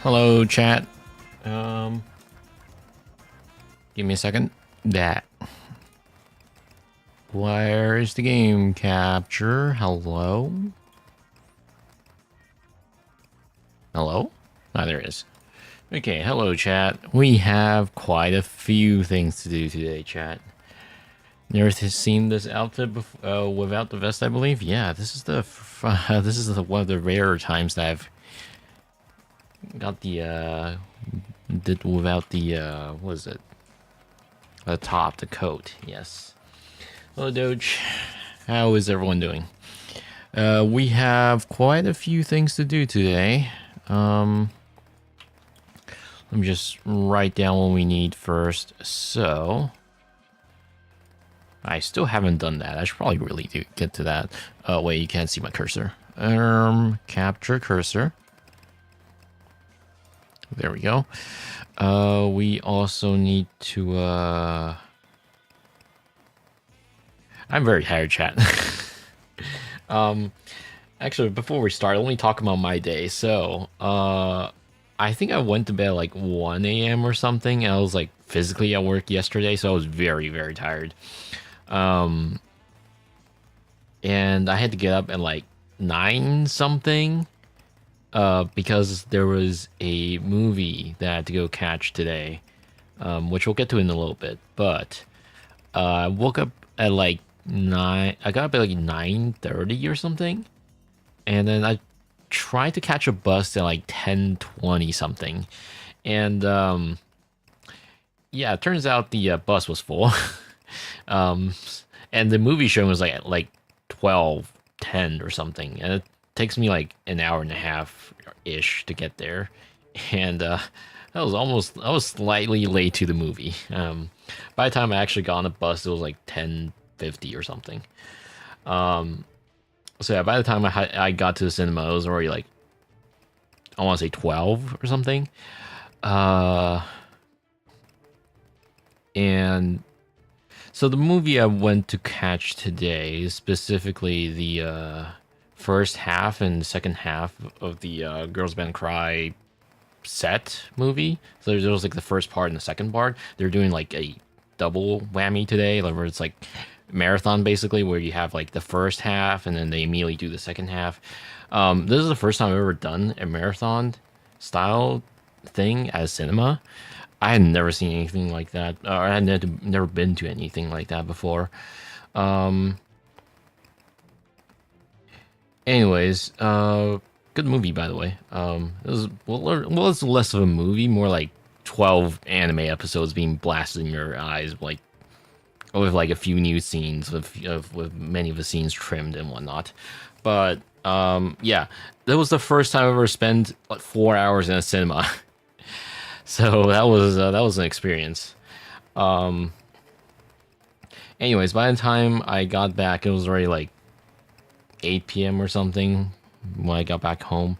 Hello, chat. Um, Give me a second. That. Where is the game capture? Hello? Hello? Ah, there it is. Okay, hello, chat. We have quite a few things to do today, chat. Never seen this outfit without the vest, I believe. Yeah, this is the one of the rare times that I've got the did without the what is it? The top, the coat. Yes. Hello, Doge. How is everyone doing? We have quite a few things to do today. Let me just write down what we need first. So, I still haven't done that. I should probably really get to that. Wait, you can't see my cursor. Capture cursor. There we go. We also need to, I'm very tired, chat. Actually, before we start, let me talk about my day. So, I think I went to bed at like 1 a.m. or something. I was like physically at work yesterday, so I was very, very tired. And I had to get up at like 9 something, because there was a movie that I had to go catch today, which we'll get to in a little bit. But I woke up at like 9. I got up at like 9:30 or something, and then I tried to catch a bus at like 10:20 something, and yeah, it turns out the bus was full. um, and the movie show was like at like 12:10 or something, and it takes me like an hour and a half ish to get there, and I was slightly late to the movie. By the time I actually got on the bus, it was like 10:50 or something. So yeah, by the time I got to the cinema, it was already like, I want to say 12 or something. And so the movie I went to catch today, specifically the first half and second half of the Girls Band Cry set movie. So there was like the first part and the second part. They're doing like a double whammy today, like where it's like marathon basically, where you have like the first half and then they immediately do the second half. This is the first time I've ever done a marathon style thing as cinema. I had never seen anything like that, or I had never been to anything like that before. Anyways, good movie by the way. It was well, it's less of a movie, more like 12 anime episodes being blasted in your eyes, like with like a few new scenes with many of the scenes trimmed and whatnot. But yeah, that was the first time I ever spent like 4 hours in a cinema. So that was an experience. Anyways, by the time I got back, it was already like 8 p.m. or something when I got back home.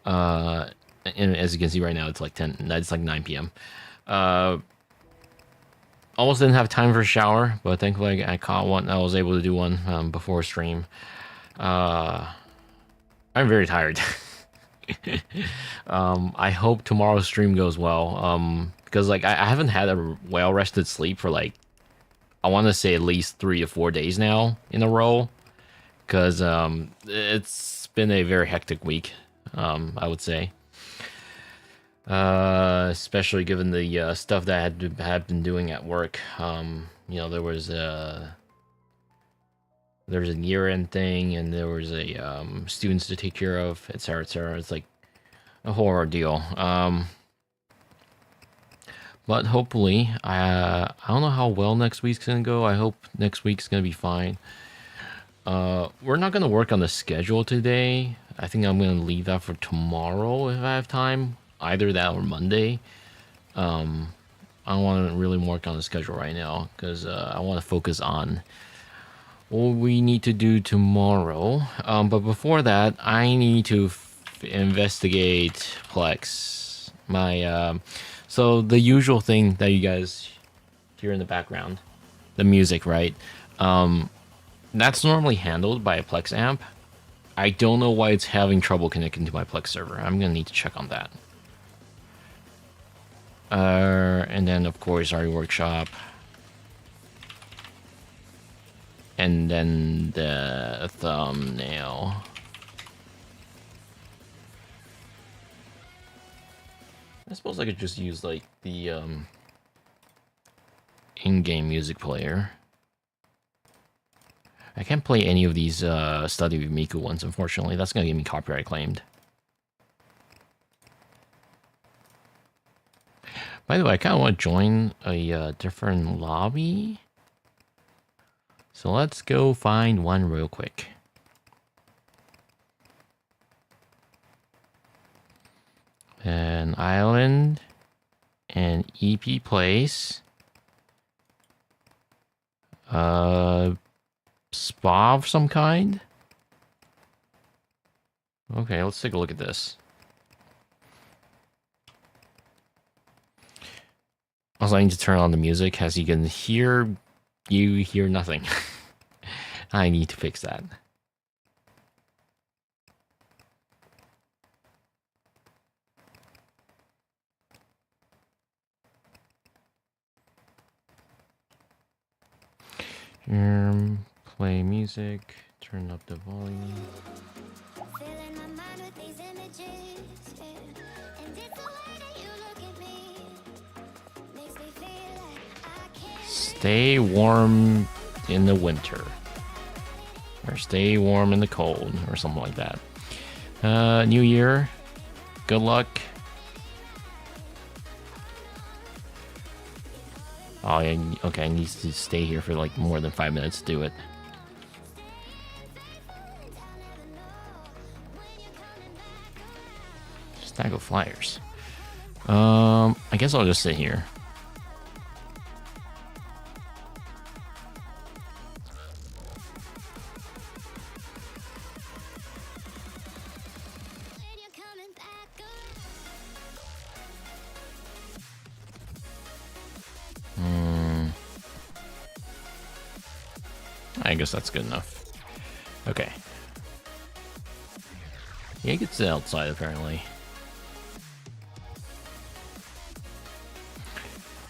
And as you can see right now, it's like 10. It's like 9 p.m. Almost didn't have time for a shower, but thankfully I caught one. I was able to do one before stream. I'm very tired. I hope tomorrow's stream goes well. Because like I haven't had a well-rested sleep for like, I want to say at least 3 to 4 days now in a row. Because it's been a very hectic week, I would say. Especially given the stuff that I had been doing at work. You know, there was a year-end thing, and there was a students to take care of, etc., etc. It's like a whole ordeal. But hopefully, I don't know how well next week's gonna go. I hope next week's gonna be fine. We're not gonna work on the schedule today. I think I'm gonna leave that for tomorrow if I have time. Either that or Monday. I don't want to really work on the schedule right now because I want to focus on what we need to do tomorrow. But before that, I need to investigate Plex. My so the usual thing that you guys hear in the background, the music, right? That's normally handled by a Plex amp. I don't know why it's having trouble connecting to my Plex server. I'm gonna need to check on that. And then, of course, our workshop. And then the thumbnail. I suppose I could just use, like, the in-game music player. I can't play any of these Study with Miku ones, unfortunately. That's going to get me copyright claimed. By the way, I kind of want to join a different lobby. So let's go find one real quick. An island, an EP place, spa of some kind. Okay, let's take a look at this. Also, I need to turn on the music. As you can hear, you hear nothing. I need to fix that. Play music, turn up the volume. Stay warm in the winter. Or stay warm in the cold, or something like that. New Year. Good luck. Oh, yeah, okay, I need to stay here for like more than 5 minutes to do it. Stack of flyers. I guess I'll just sit here. I guess that's good enough. Okay. Yeah, he gets outside apparently.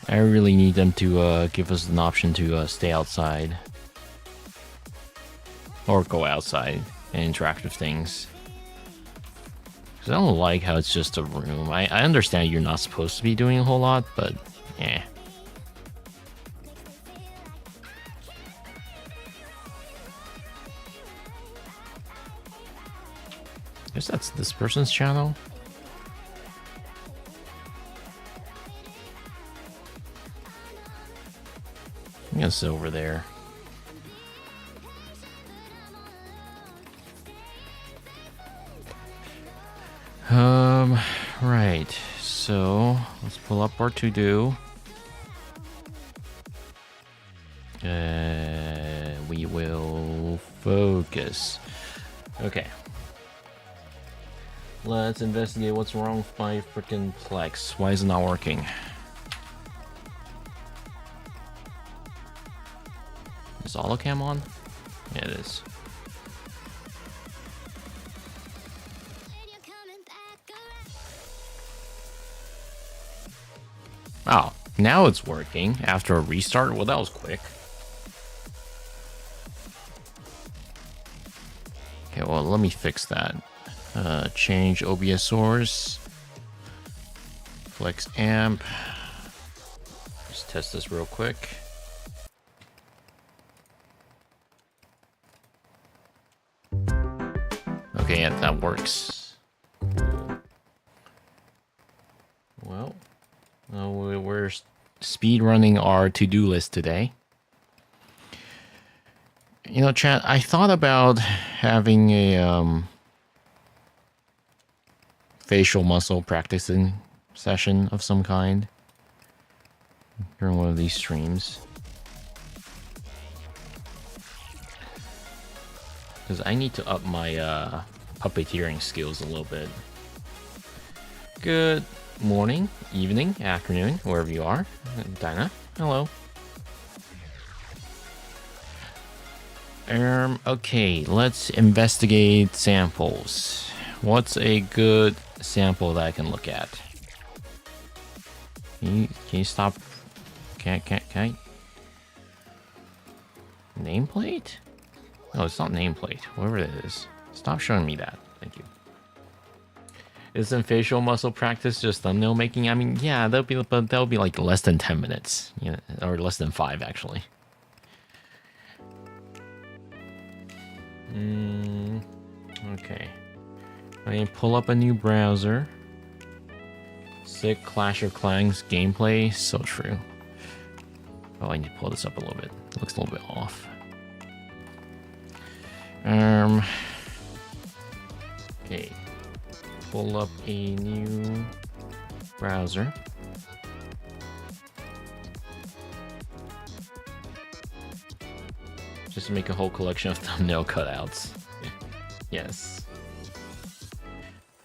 I really need them to give us an option to stay outside. Or go outside and interact with things. Because I don't like how it's just a room. I understand you're not supposed to be doing a whole lot, but yeah. I guess that's this person's channel. I guess over there. Right. So let's pull up our to-do. We will focus. Okay. Let's investigate what's wrong with my freaking Plex. Why is it not working? Is Holocam on? Yeah, it is. Oh, now it's working after a restart. Well, that was quick. Okay, well, let me fix that. Change OBS source. Flex amp. Just test this real quick. Okay, yeah, that works. Well, we're speed running our to-do list today. You know, chat, I thought about having a facial muscle practicing session of some kind during one of these streams. Because I need to up my puppeteering skills a little bit. Good morning, evening, afternoon, wherever you are. Dinah, hello. Okay, let's investigate samples. What's a good sample that I can look at? Can you stop? Can I? Nameplate? No, it's not nameplate. Whatever it is. Stop showing me that. Thank you. Isn't facial muscle practice just thumbnail making? I mean, yeah, that'll be like less than 10 minutes, you know, or less than 5 actually. Okay. I can pull up a new browser. Sick Clash of Clans gameplay. So true. Oh, I need to pull this up a little bit. It looks a little bit off. Okay. Pull up a new browser. Just to make a whole collection of thumbnail cutouts. Yes.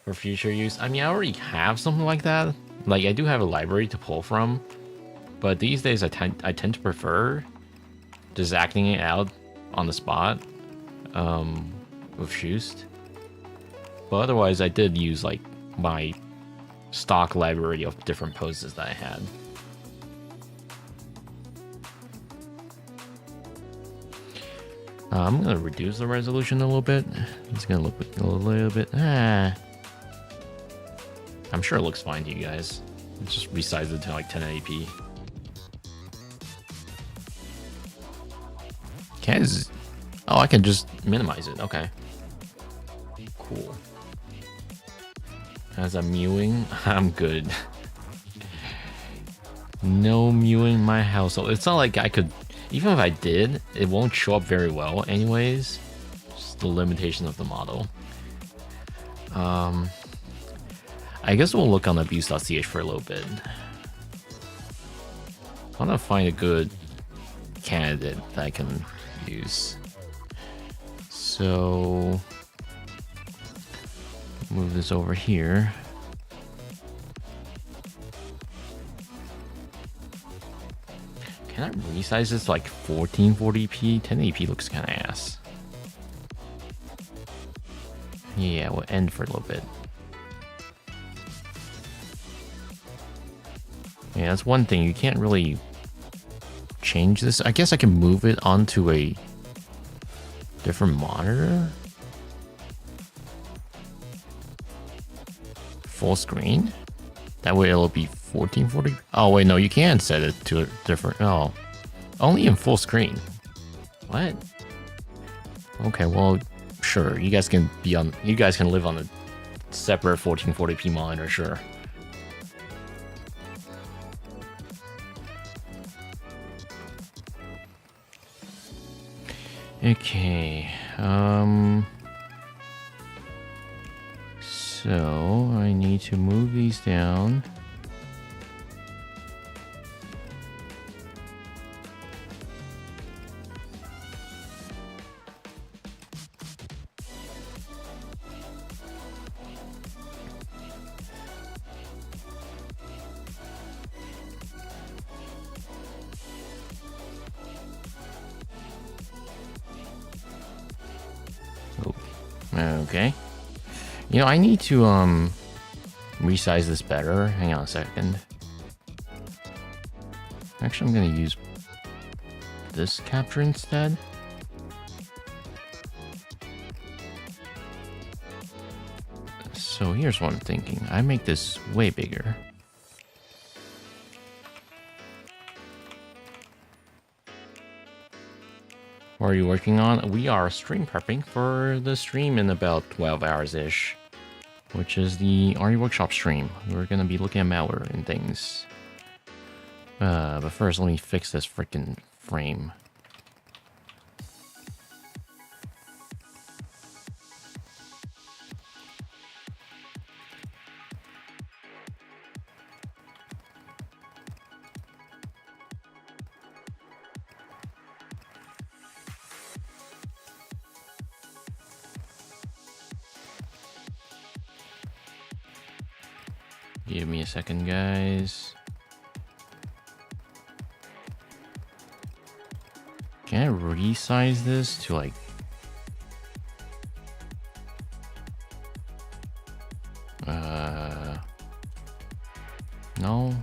For future use. I mean, I already have something like that. Like, I do have a library to pull from. But these days, I tend to prefer just acting it out on the spot with Shoost. But otherwise, I did use, like, my stock library of different poses that I had. I'm going to reduce the resolution a little bit. It's going to look a little bit... I'm sure it looks fine to you guys. Just resize it to like 1080p. Oh, I can just minimize it. Okay. Cool. As I'm mewing, I'm good. No mewing in my household. It's not like I could... Even if I did, it won't show up very well anyways. Just the limitation of the model. I guess we'll look on abuse.ch for a little bit. I want to find a good candidate that I can use. So... move this over here. Can I resize this to like 1440p? 1080p looks kind of ass. Yeah, we'll end for a little bit. Yeah, that's one thing. You can't really change this. I guess I can move it onto a different monitor. Full screen. That way it'll be 1440. Oh wait, no, you can set it to a different. Oh, only in full screen. What? Okay, well, sure. You guys can be on. You guys can live on a separate 1440p monitor, sure. Okay. So I need to move these down. Okay. You know, I need to resize this better. Hang on a second. Actually, I'm gonna use this capture instead. So here's what I'm thinking. I make this way bigger. What are you working on? We are stream prepping for the stream in about 12 hours-ish, which is the RE Workshop stream. We're going to be looking at malware and things. But first, let me fix this freaking frame. Give me a second, guys. Can I resize this to like... No.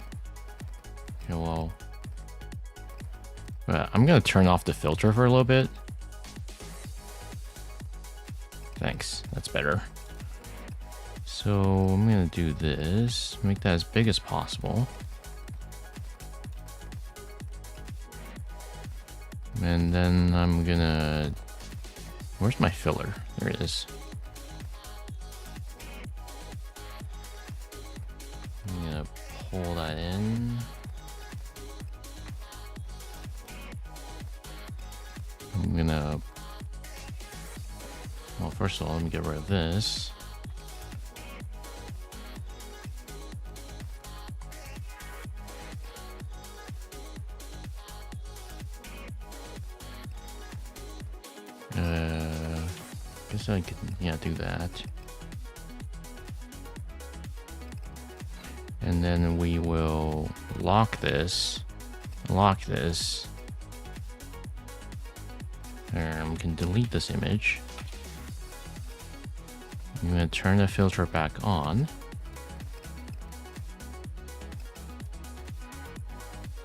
gonna turn off the filter for a little bit. Thanks, that's better. So I'm gonna do this, make that as big as possible. And then I'm gonna, where's my filler? There it is. I'm gonna pull that in. I'm gonna, well, first of all, let me get rid of this. Guess I could, yeah, do that. And then we will lock this. And we can delete this image. I'm gonna turn the filter back on.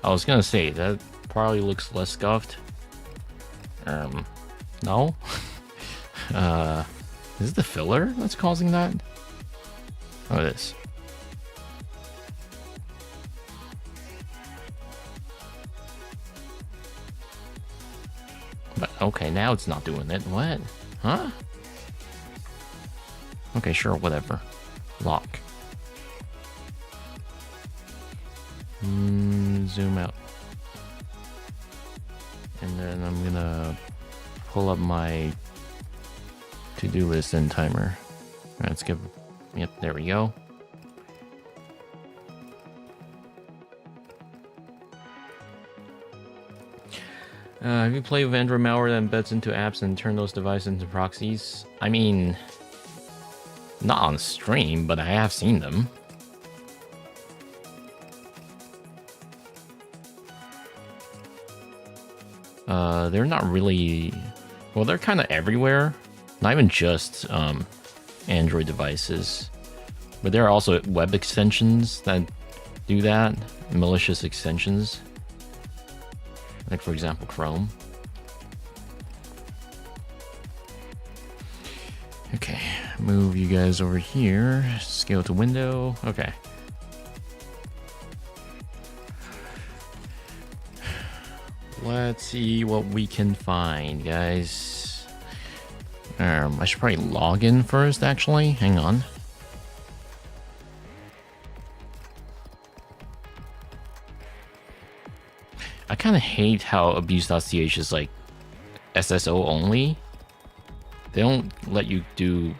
I was gonna say that probably looks less scuffed. No. Is it the filler that's causing that? Oh, it is. But okay, now it's not doing it. What? Huh? Okay, sure, whatever. Lock. Zoom out. And then I'm gonna pull up my to-do list and timer. Alright, let's give, yep, there we go. Have you played with Android malware that embeds into apps and turn those devices into proxies? I mean, not on stream, but I have seen them. They're not really, well, they're kind of everywhere. Not even just Android devices, but there are also web extensions that do that, malicious extensions. Like, for example, Chrome. Okay, move you guys over here. Scale to window. Okay. Let's see what we can find, guys. I should probably log in first, actually. Hang on. I kind of hate how abuse.ch is like SSO only. They don't let you do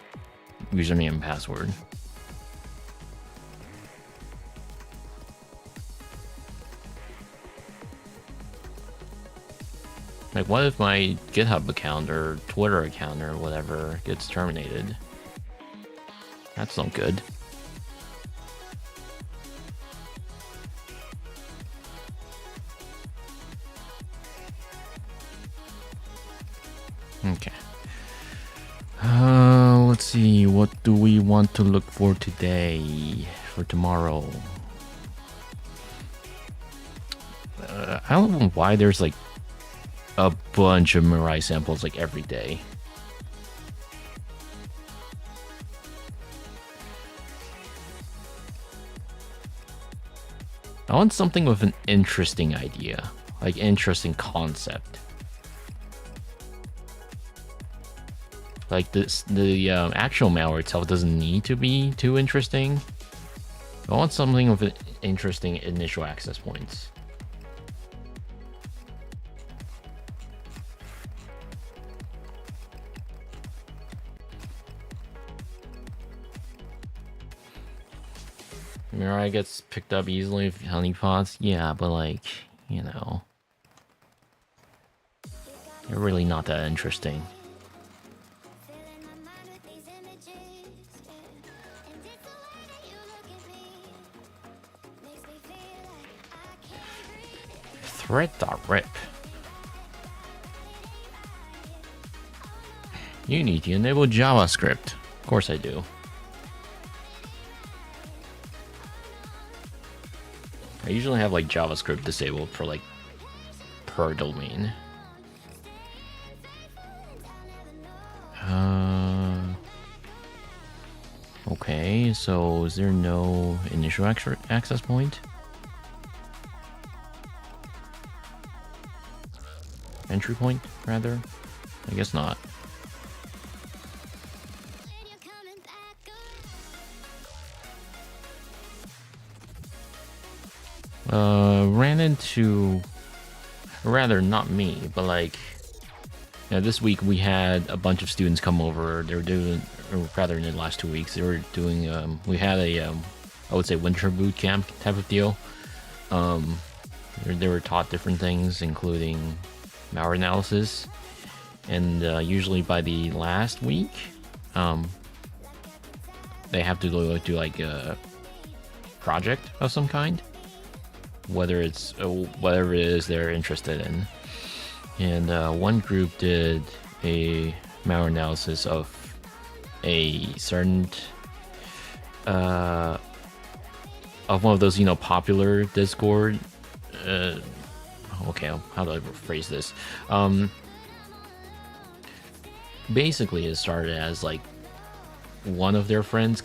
username and password. Like, what if my GitHub account or Twitter account or whatever gets terminated? That's not good. Okay. Let's see. What do we want to look for today? For tomorrow? I don't know why there's like a bunch of Mirai samples like every day. I want something with an interesting idea, like interesting concept. Like this, the actual malware itself doesn't need to be too interesting. I want something with an interesting initial access points. Mirai gets picked up easily with honeypots. Yeah, but like, you know, they're really not that interesting. Thread.rip. You need to enable JavaScript. Of course I do. I usually have like JavaScript disabled for like per domain. Okay, so is there no initial access point? Entry point, rather? I guess not. Ran into, rather not me, but like, yeah, this week we had a bunch of students come over. They were doing, or rather in the last 2 weeks, they were doing, we had a, I would say winter boot camp type of deal. They were taught different things, including malware analysis. And usually by the last week, they have to go do like a project of some kind, whether it's whatever it is they're interested in. And one group did a malware analysis of a certain of one of those, you know, popular Discord. Okay, how do I phrase this? Basically, it started as like one of their friends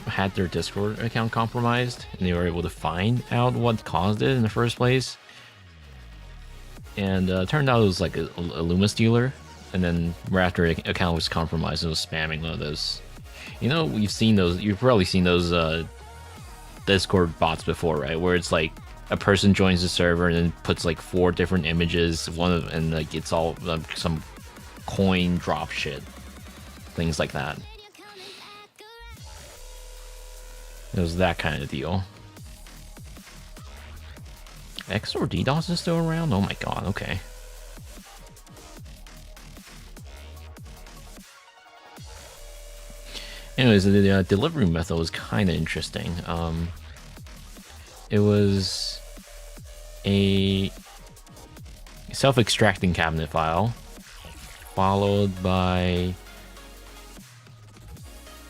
had their Discord account compromised, and they were able to find out what caused it in the first place. And turned out it was like a Luma stealer, and then right after the account was compromised, it was spamming one of those. You know, you've probably seen those Discord bots before, right? Where it's like a person joins the server and then puts like 4 different images, and like it's all some coin drop shit, things like that. It was that kind of deal. XOR DDoS is still around? Oh my god, okay. Anyways, the delivery method was kind of interesting. It was a self-extracting cabinet file, followed by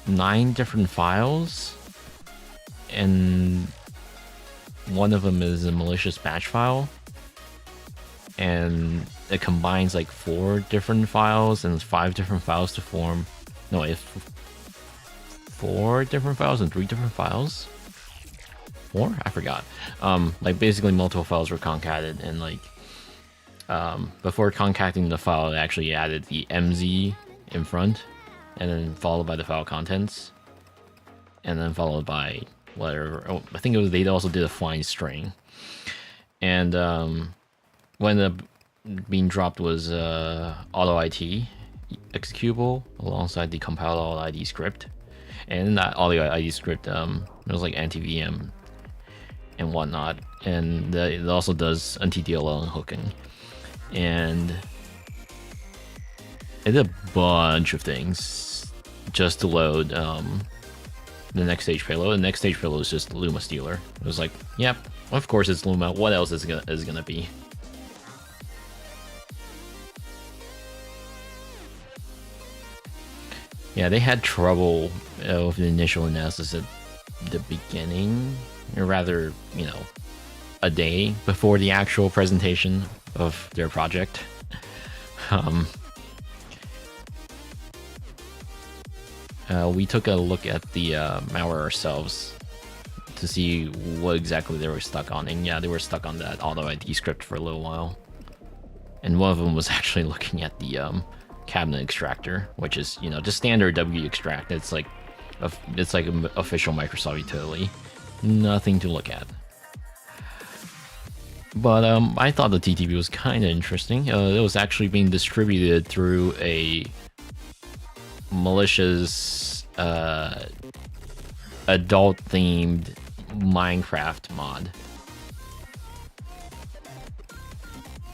9 different files, and one of them is a malicious batch file, and it combines like 4 different files and 5 different files to form. No, it's 4 different files and 3 different files. 4? I forgot. Like basically multiple files were concatenated, and like before concatenating the file, it actually added the MZ in front, and then followed by the file contents, and then followed by whatever. Oh, I think they also did a find string, and when the being dropped was auto IT executable alongside the compile auto ID script, and in that auto ID script, it was like anti-VM and whatnot, and it also does anti-DLL and hooking, and it did a bunch of things just to load the next stage payload. The next stage payload is just Luma stealer. It was like, yep, of course it's Luma. What else is gonna be? Yeah, they had trouble with the initial analysis at the beginning, or rather, you know, a day before the actual presentation of their project. We took a look at the malware ourselves to see what exactly they were stuck on, and yeah, they were stuck on that auto ID script for a little while. And one of them was actually looking at the cabinet extractor, which is, you know, just standard W extract. It's like an official Microsoft utility. Nothing to look at. But I thought the TTP was kind of interesting. It was actually being distributed through a malicious adult-themed Minecraft mod,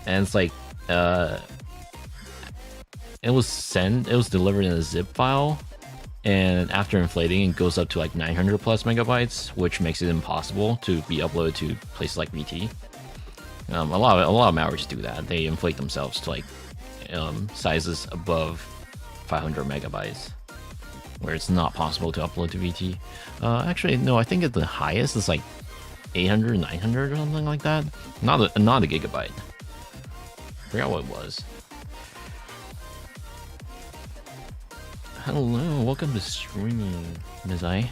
and it's like it was delivered in a zip file, and after inflating, it goes up to like 900 plus megabytes, which makes it impossible to be uploaded to places like VT. A lot of malwares do that. They inflate themselves to like sizes above 500 megabytes, where it's not possible to upload to VT. Actually, no, I think at the highest is like 800, 900 or something like that. Not a gigabyte. forgot what it was. Hello, welcome to streaming, Ms. I.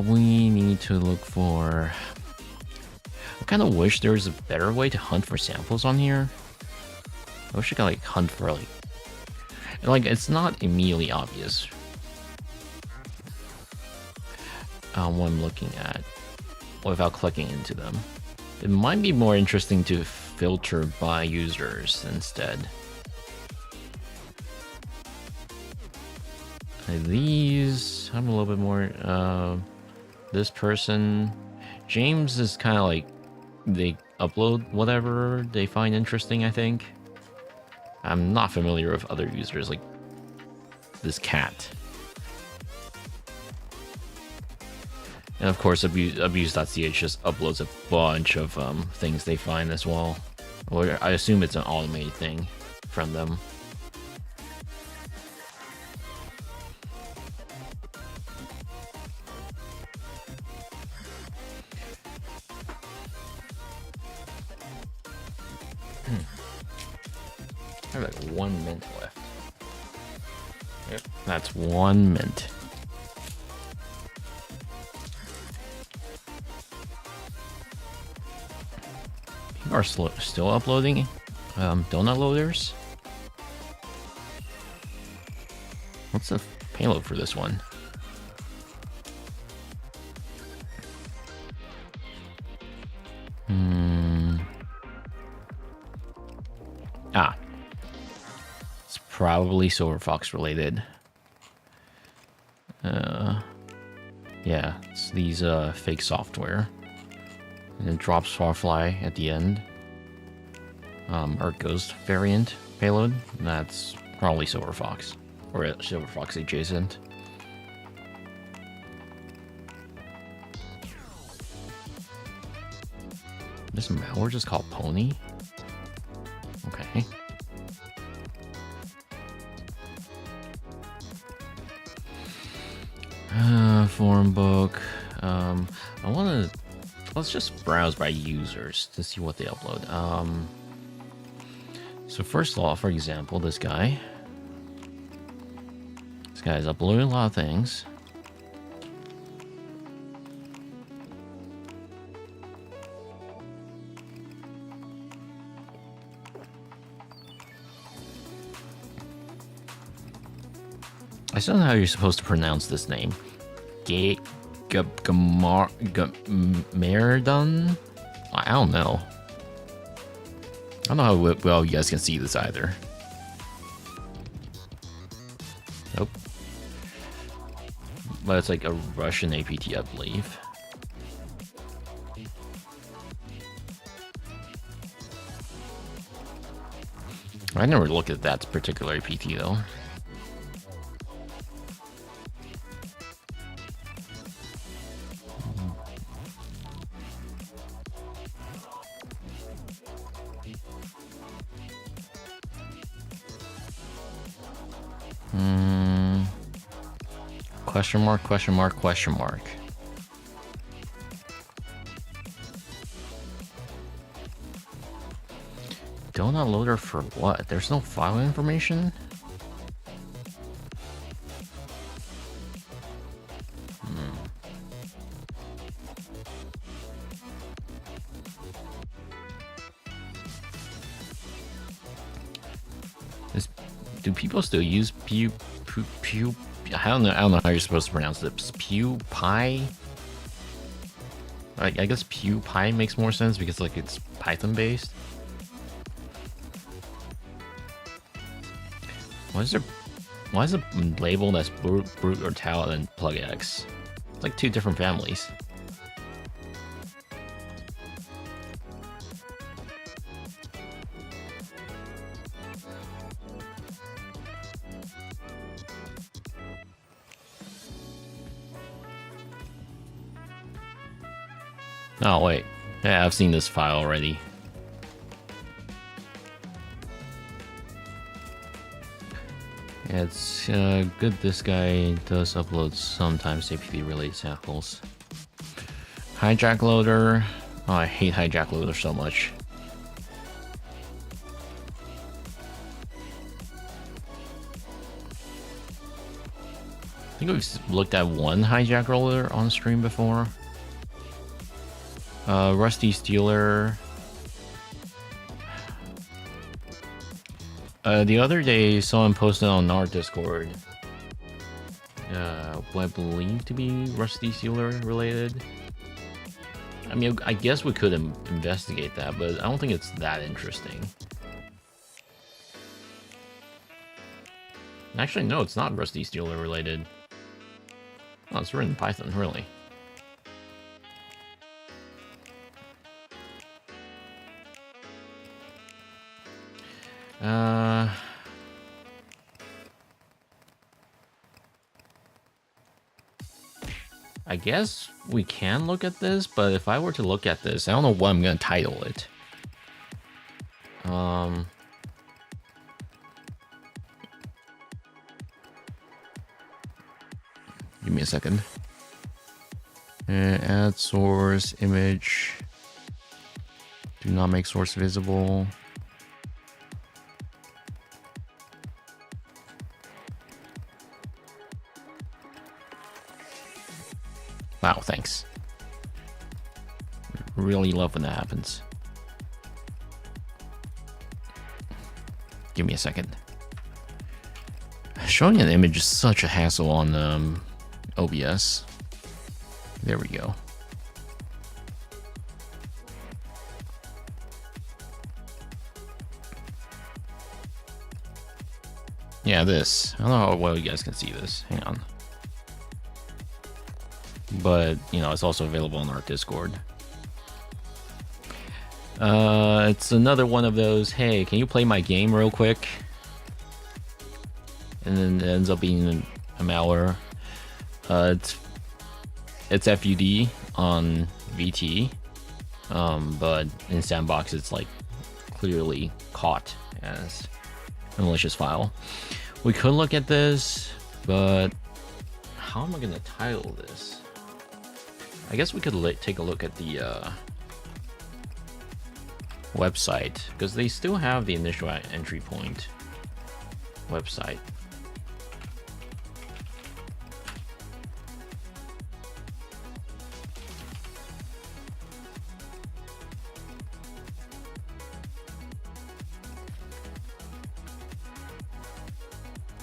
We need to look for... I kind of wish there was a better way to hunt for samples on here. I wish I could, like, hunt for, like, it's not immediately obvious. What I'm looking at without clicking into them. It might be more interesting to filter by users instead. These, I'm a little bit more, this person, James is kind of like, they upload whatever they find interesting, I think. I'm not familiar with other users, like this cat. And of course, abuse.ch just uploads a bunch of things they find as well. Or I assume it's an automated thing from them. I have like 1 mint left. Yep, that's 1 mint. People are still uploading donut loaders. What's the payload for this one? Ah. It's probably Silver Fox related. Yeah, it's these fake software. And it drops Farfly at the end. Or Ghost variant payload. That's probably Silver Fox. Or Silver Fox adjacent. This malware just called Pony? Okay. Forum book. Let's just browse by users to see what they upload. So first of all, for example, this guy. This guy's uploading a lot of things. I still don't know how you're supposed to pronounce this name. Gamerdon? I don't know. I don't know how well you guys can see this either. Nope. But it's like a Russian APT, I believe. I never looked at that particular APT though. Question mark, question mark, question mark. Donut loader for what? There's no file information? Do people still use pew? I don't know how you're supposed to pronounce it. PewPie? I guess PewPie makes more sense because like it's Python based. Why is it labeled as brute or tal and plugx? It's like two different families. Oh wait, yeah, I've seen this file already. Yeah, it's good this guy does upload sometimes APT related samples. Hijack loader. Oh, I hate hijack loader so much. think we've looked at one hijack roller on stream before. Rusty Steeler. The other day, someone posted on our Discord. What I believe to be Rusty Steeler related. I mean, I guess we could investigate that, but I don't think it's that interesting. Actually, no, it's not Rusty Steeler related. Oh, it's written in Python, really. I guess we can look at this, but if I were to look at this, I don't know what I'm gonna title it. Give me a second. Add source image. Do not make source visible. Wow, thanks. Really love when that happens. Give me a second. Showing an image is such a hassle on OBS. There we go. Yeah, this. I don't know how well you guys can see this. Hang on. But, you know, it's also available on our Discord. It's another one of those, hey, can you play my game real quick? And then it ends up being a malware. It's FUD on VT, but in Sandbox it's like clearly caught as a malicious file. We could look at this, but how am I gonna title this? I guess we could take a look at the website, because they still have the initial entry point website.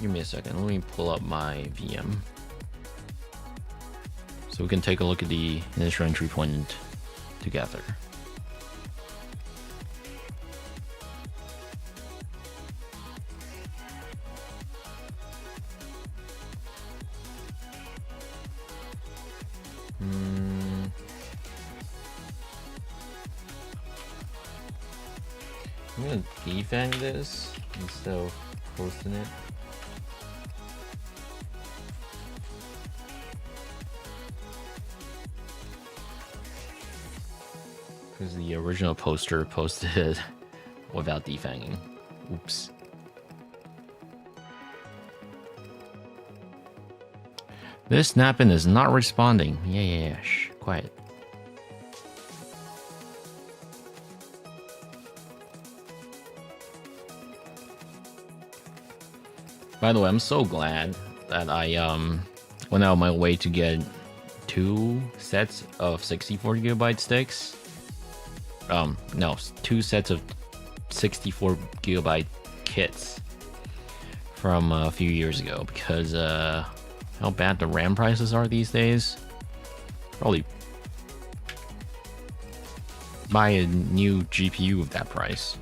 Give me a second, let me pull up my VM. So we can take a look at the initial entry point together. I'm gonna defang this instead of posting it. Because the original poster posted it without defanging. Oops. This snap-in is not responding. Yeah, shh, quiet. By the way, I'm so glad that I went out of my way to get 2 sets of 64GB sticks. No, 2 sets of 64GB kits from a few years ago, because how bad the RAM prices are these days. Probably buy a new GPU with that price.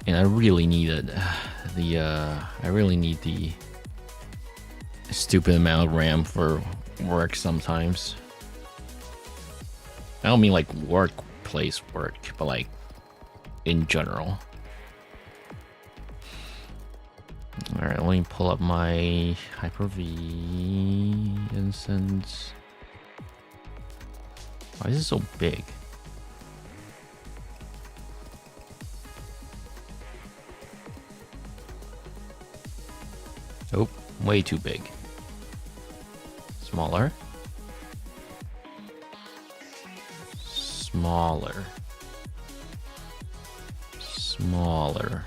And I really needed I really need the stupid amount of RAM for work sometimes. I don't mean like workplace work, but like in general. Alright, let me pull up my Hyper-V instance. Why is it so big? Oh, way too big. Smaller. Smaller. Smaller.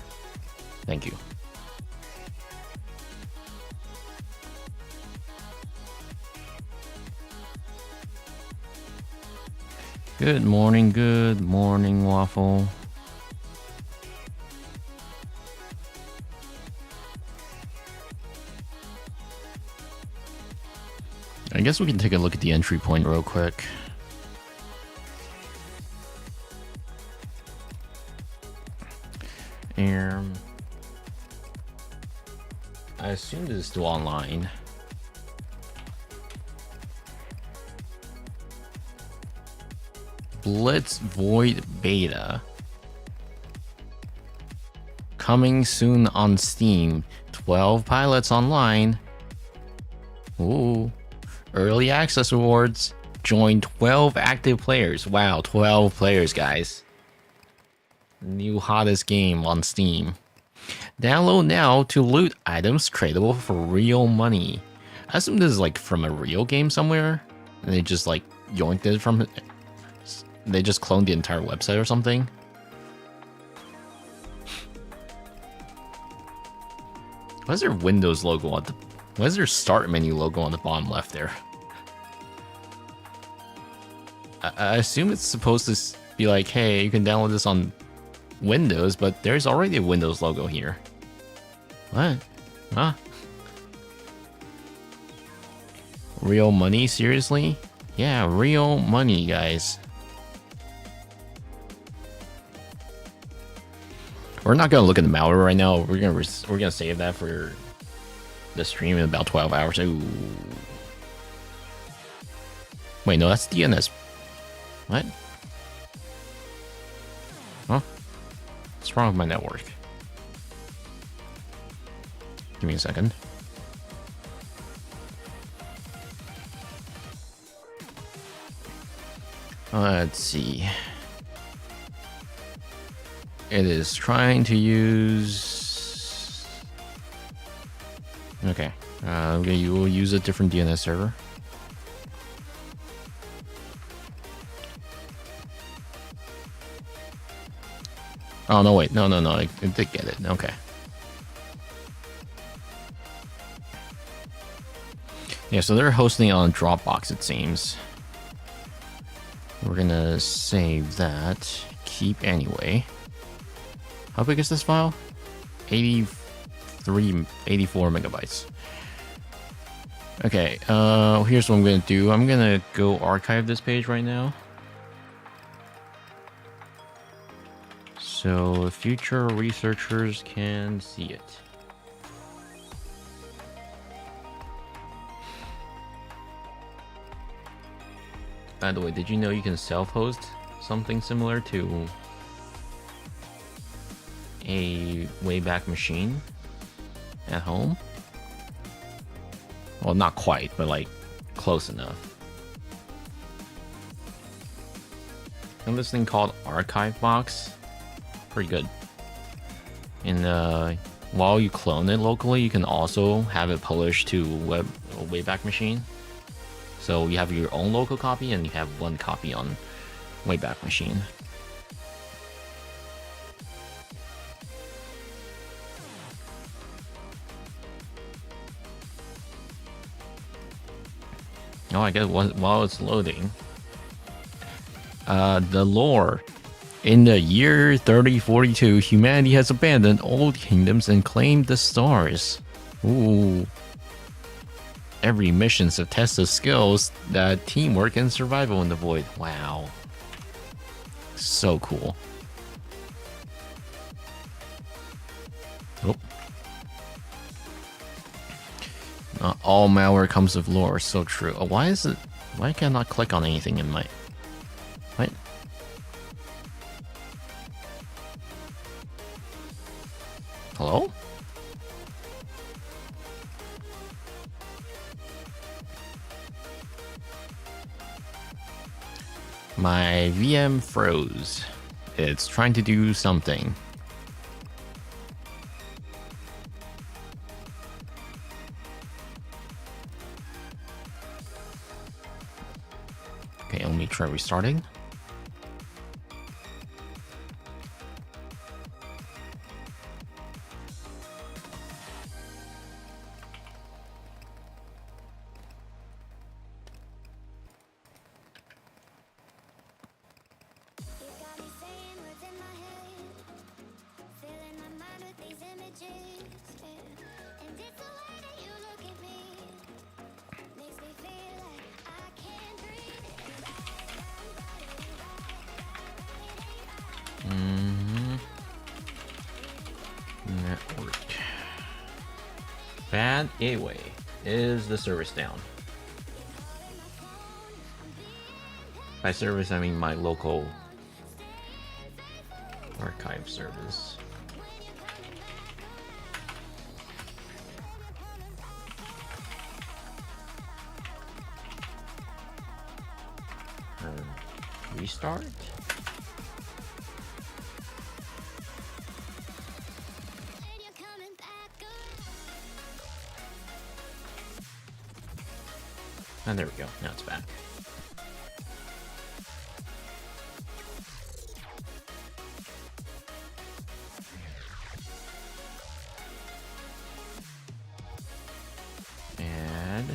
Thank you. Good morning, Waffle. I guess we can take a look at the entry point real quick. I assume this is still online. Blitz Void Beta. Coming soon on Steam. 12 pilots online. Ooh. Early access rewards. Join 12 active players. Wow, 12 players, guys. New hottest game on Steam. Download now to loot items tradable for real money. I assume this is like from a real game somewhere. And they just like yoinked it from it. They just cloned the entire website or something. Why is there Windows logo on the... Why is there start menu logo on the bottom left there? I assume it's supposed to be like, hey, you can download this on Windows, but there's already a Windows logo here. What? Huh? Real money? Seriously? Yeah, real money, guys. We're not gonna look at the malware right now. We're gonna save that for the stream in about 12 hours. Ooh. Wait, no, that's DNS. What? Huh? What's wrong with my network? Give me a second. Let's see. It is trying to use... Okay. Okay, you will use a different DNS server. Oh, no, wait. No. I did get it. Okay. Yeah, so they're hosting it on Dropbox, it seems. We're gonna save that. Keep anyway. How big is this file? 84 megabytes. Okay, here's what I'm gonna do. I'm gonna go archive this page right now. So future researchers can see it. By the way, did you know you can self-host something similar to a Wayback Machine at home? Well, not quite, but like close enough. And this thing called Archive Box, pretty good. And while you clone it locally, you can also have it published to Wayback Machine. So you have your own local copy and you have one copy on Wayback Machine. Oh, I guess while it's loading. The lore. In the year 3042, humanity has abandoned old kingdoms and claimed the stars. Ooh. Every mission to test the skills that teamwork and survival in the void. Wow. So cool. Oh. Not all malware comes with lore. So true. Oh, why is it? Why can I not click on anything in my... What? Hello? My VM froze. It's trying to do something. Okay, let me try restarting. Network. Bad gateway. Is the service down? By service, I mean my local archive service. Restart? And there we go. Now it's back. And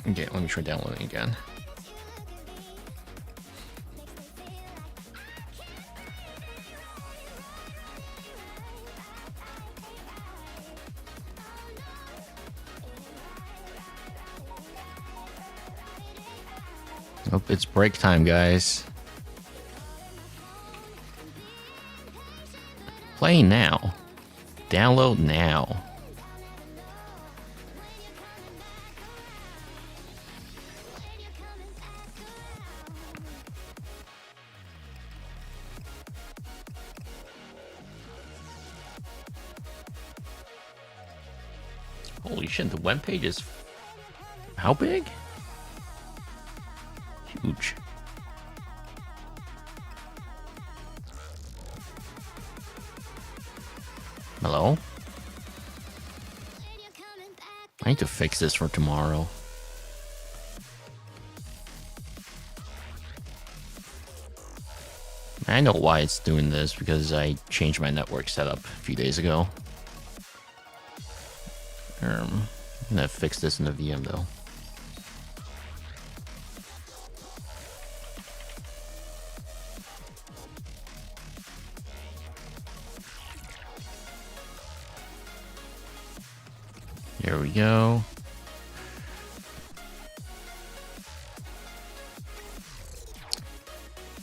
okay, let me try downloading again. Oh, it's break time, guys. Play now. Download now. Holy shit, the webpage is how big? Huge. Hello? I need to fix this for tomorrow. I know why it's doing this, because I changed my network setup a few days ago. I'm gonna fix this in the VM though. Here we go.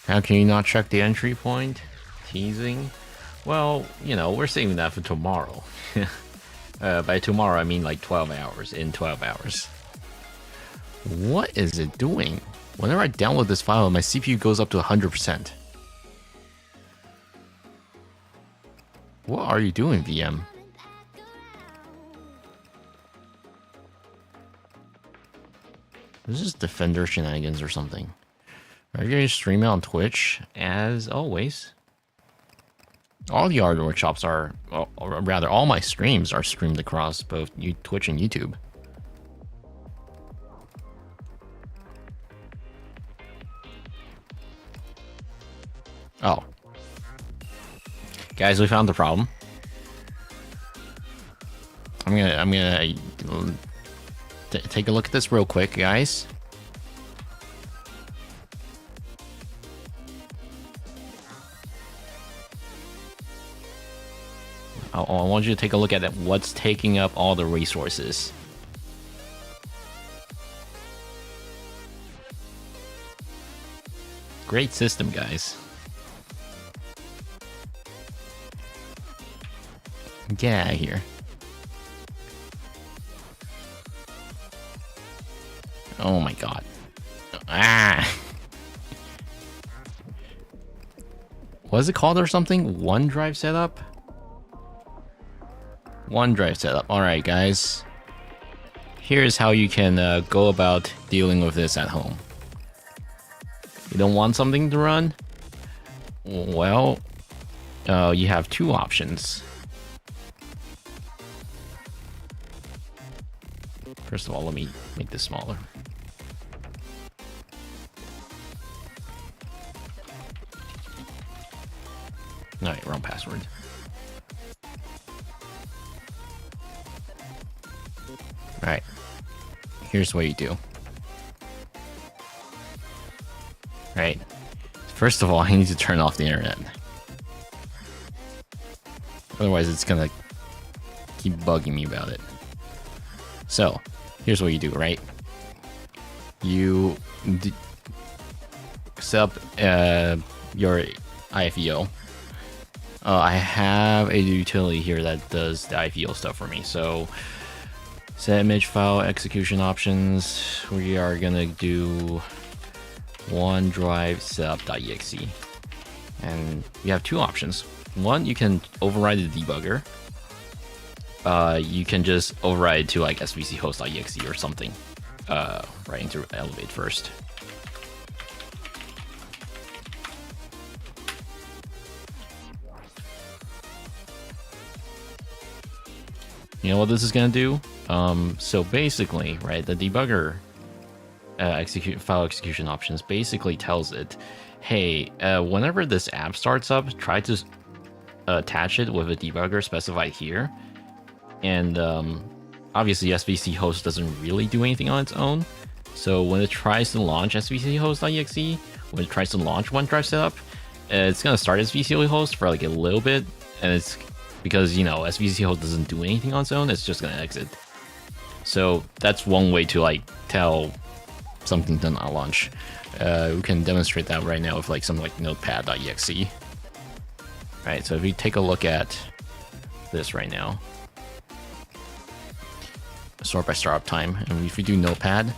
How can you not check the entry point? Teasing? Well, you know, we're saving that for tomorrow. By tomorrow, I mean like 12 hours, in 12 hours. What is it doing? Whenever I download this file, my CPU goes up to 100%. What are you doing, VM? This is Defender shenanigans or something. Are you going to stream it on Twitch? As always. All the art workshops are, or rather, all my streams are streamed across both Twitch and YouTube. Oh. Guys, we found the problem. I'm gonna take a look at this real quick, guys. I want you to take a look at what's taking up all the resources. Great system, guys. Get out of here. Oh my god. Ah! What is it called or something? OneDrive setup? OneDrive setup. Alright, guys. Here's how you can go about dealing with this at home. You don't want something to run? Well, you have two options. First of all, let me make this smaller. Alright, wrong password. All right. Here's what you do. Right. First of all, I need to turn off the internet. Otherwise, it's gonna keep bugging me about it. So, here's what you do, right? You set up your IFEO. I have a utility here that does the IFEO stuff for me. So, set image file execution options. We are gonna do OneDrive setup.exe, and you have two options. One, you can override the debugger. You can just override to like svc host.exe or something. Right into Elevate first. You know what this is gonna do? So basically, right, the debugger file execution options basically tells it, hey, whenever this app starts up, try to attach it with a debugger specified here. And obviously svc host doesn't really do anything on its own. So when it tries to launch svc host.exe, when it tries to launch OneDrive setup, it's gonna start svc host for like a little bit, and it's because, you know, svc host doesn't do anything on its own, it's just gonna exit. So that's one way to like tell something done on launch. We can demonstrate that right now with like something like notepad.exe. Right, so if you take a look at this right now, sort by startup time, and if we do notepad,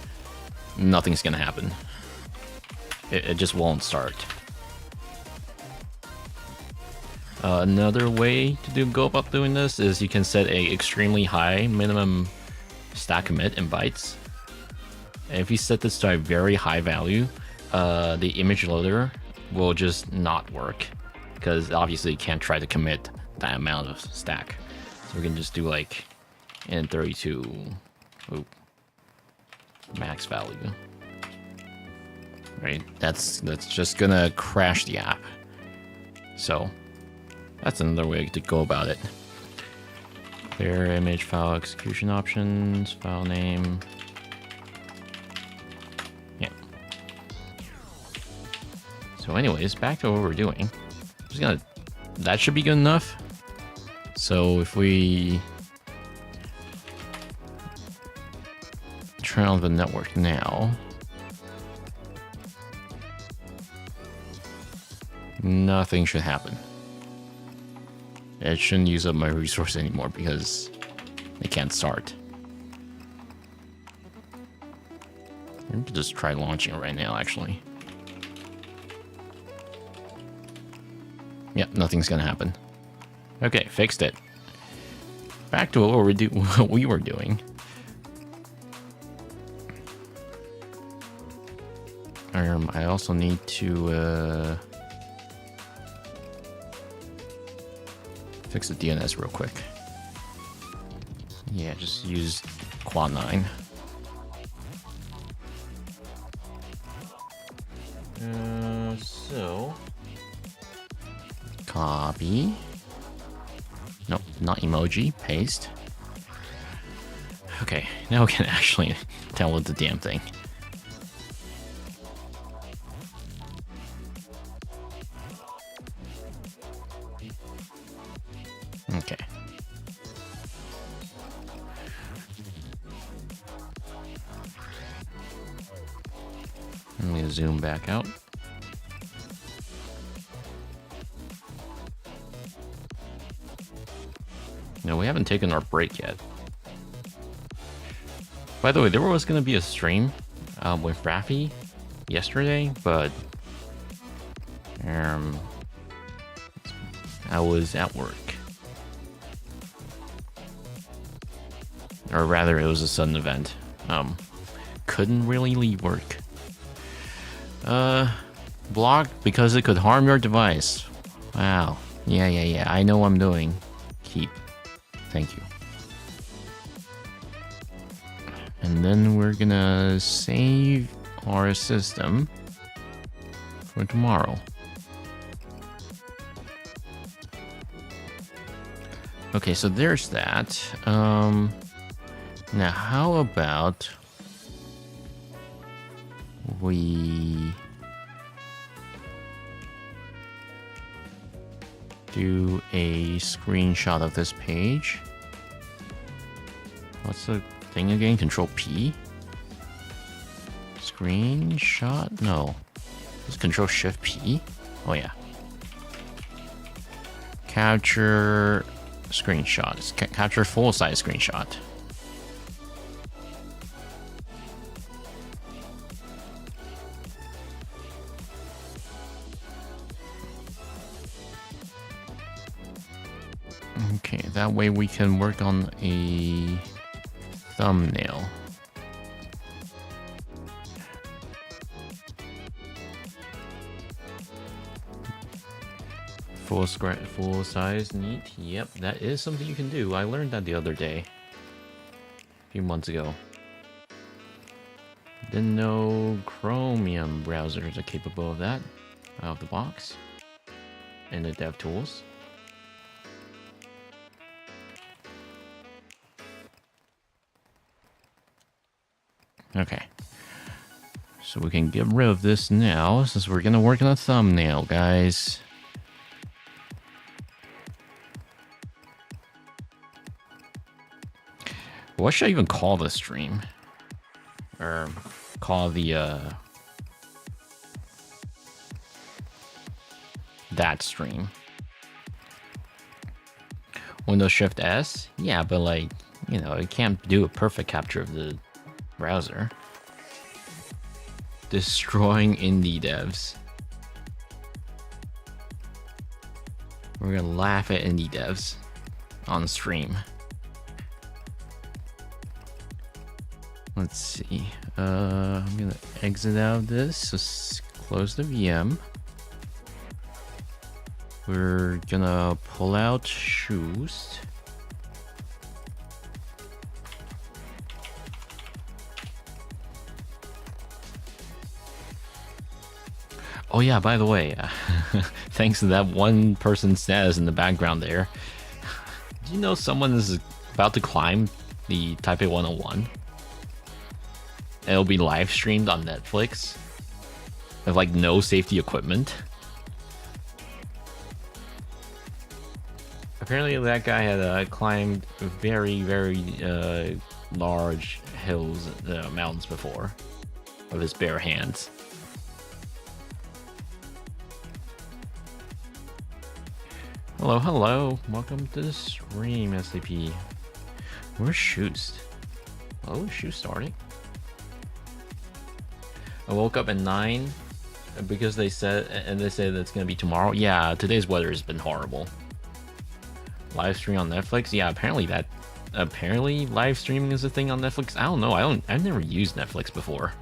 nothing's gonna happen. It just won't start. Another way to go about doing this is you can set a extremely high minimum stack commit in bytes. And if you set this to a very high value, the image loader will just not work, because obviously you can't try to commit that amount of stack. So we can just do like in 32 max value. Right, that's just gonna crash the app. So that's another way to go about it. Clear image file execution options, file name. Yeah. So anyways, back to what we're doing. That should be good enough. So if we turn on the network now, nothing should happen. It shouldn't use up my resource anymore because it can't start. I'm gonna just try launching it right now, actually. Yep, nothing's gonna happen. Okay, fixed it. Back to what we were doing. I also need to fix the DNS real quick. Yeah, just use quad 9. So copy. Nope, not emoji. Paste. Okay, now we can actually download the damn thing. Okay. I'm going to zoom back out. No, we haven't taken our break yet. By the way, there was going to be a stream with Rafi yesterday, but I was at work. Or rather, it was a sudden event. Couldn't really leave work. Blocked because it could harm your device. Wow. Yeah. I know what I'm doing. Keep. Thank you. And then we're gonna save our system for tomorrow. Okay, so there's that. Now, how about we do a screenshot of this page? What's the thing again? Control P? Screenshot? No. Just Control Shift P? Oh yeah. Capture screenshot. It's capture full size screenshot. Okay, that way we can work on a thumbnail. Full size, neat. Yep, that is something you can do. I learned that the other day, a few months ago. Didn't know Chromium browsers are capable of that out of the box, and the dev tools. Okay, so we can get rid of this now since we're gonna work on a thumbnail, guys. What should I even call this stream? Or call the that stream? Windows Shift S? Yeah, but like, you know, it can't do a perfect capture of the browser. Destroying indie devs. We're gonna laugh at indie devs on stream. Let's see. I'm gonna exit out of this. So close the VM. We're gonna pull out shoes. Oh yeah, by the way, thanks to that one person's status in the background there, do you know someone is about to climb the Taipei 101? It'll be live streamed on Netflix with like no safety equipment. Apparently that guy had climbed very large hills, mountains before with his bare hands. Hello, welcome to the stream, SCP. Where's Shoost? Oh, Shoost starting. I woke up at 9 because they said that it's gonna be tomorrow. Yeah, today's weather has been horrible. Live stream on Netflix? Yeah, apparently live streaming is a thing on Netflix. I don't know. I've never used Netflix before.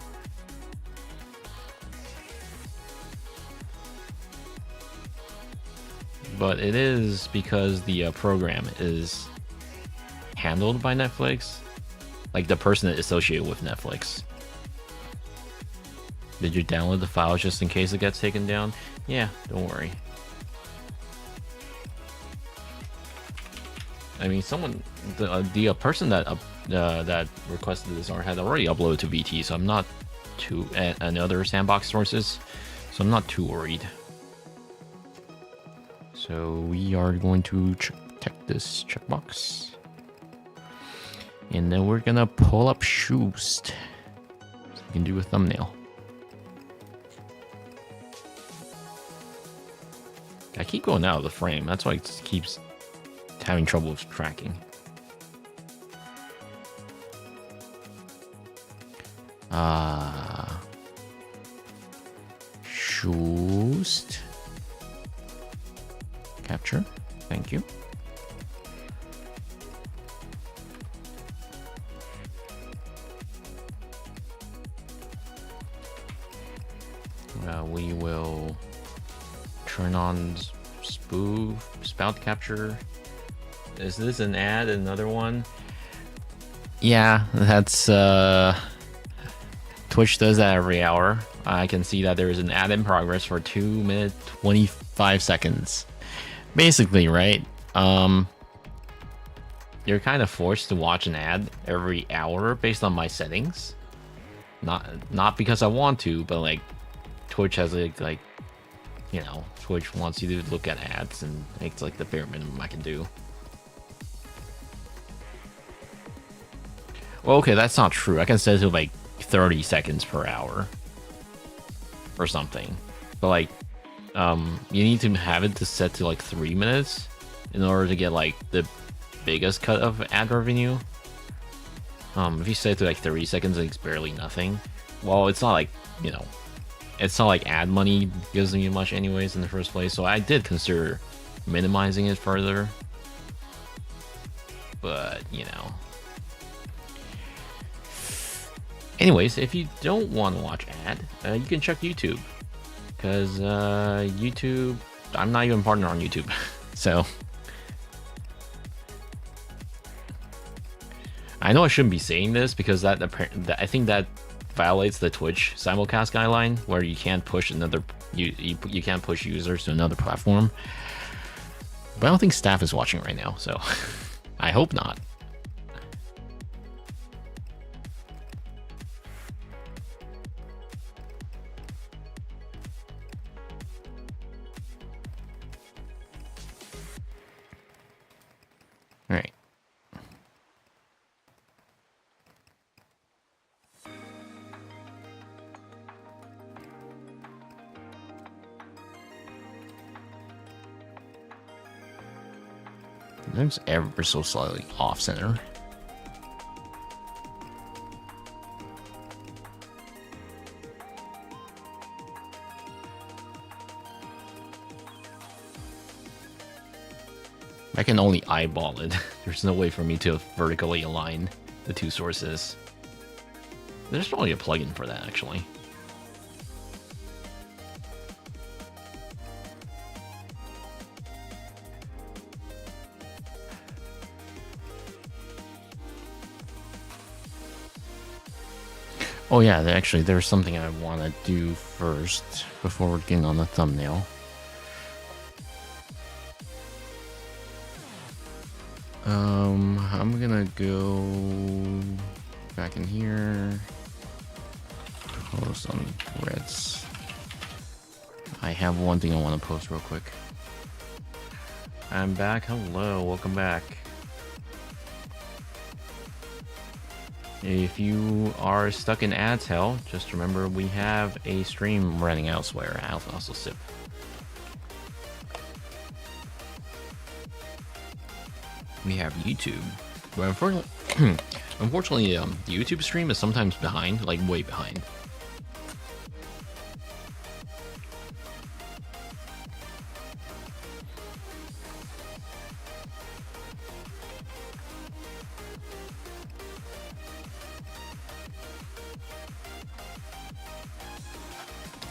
But it is because the program is handled by Netflix, like the person associated with Netflix. Did you download the files just in case it gets taken down? Yeah, don't worry. I mean, the person that requested this art had already uploaded to VT, so I'm not too, and other sandbox sources, so I'm not too worried. So we are going to check this checkbox, and then we're gonna pull up Shoost so we can do a thumbnail. I keep going out of the frame. That's why it keeps having trouble with tracking. Shoost. Capture. Thank you. We will turn on spout capture. Is this an ad? Another one? Yeah, that's Twitch does that every hour. I can see that there is an ad in progress for 2 minutes 25 seconds. Basically, right? you're kind of forced to watch an ad every hour based on my settings. Not because I want to, but like Twitch has like you know, Twitch wants you to look at ads, and it's like the bare minimum I can do. Well, okay, that's not true. I can set it to like 30 seconds per hour or something, but like you need to have it to set to like 3 minutes in order to get like the biggest cut of ad revenue. If you set it to like 30 seconds, it's barely nothing. Well, it's not like, you know, it's not like ad money gives me much anyways in the first place, so I did consider minimizing it further, but you know. Anyways, if you don't want to watch ad, you can check YouTube, because YouTube, I'm not even a partner on YouTube. So I know I shouldn't be saying this, because that I think that violates the Twitch simulcast guideline, where you can't push another you can't push users to another platform. But I don't think staff is watching right now, so I hope not. All right. Looks ever so slightly off center. I can only eyeball it. There's no way for me to vertically align the two sources. There's probably a plugin for that, actually. Oh yeah, actually, there's something I want to do first before we're getting on the thumbnail. I'm gonna go back in here, post on threads. I have one thing I want to post real quick. I'm back. Hello, welcome back. If you are stuck in ads hell, just remember we have a stream running elsewhere. I'll also sip. We have YouTube, but unfortunately, the YouTube stream is sometimes behind, like way behind.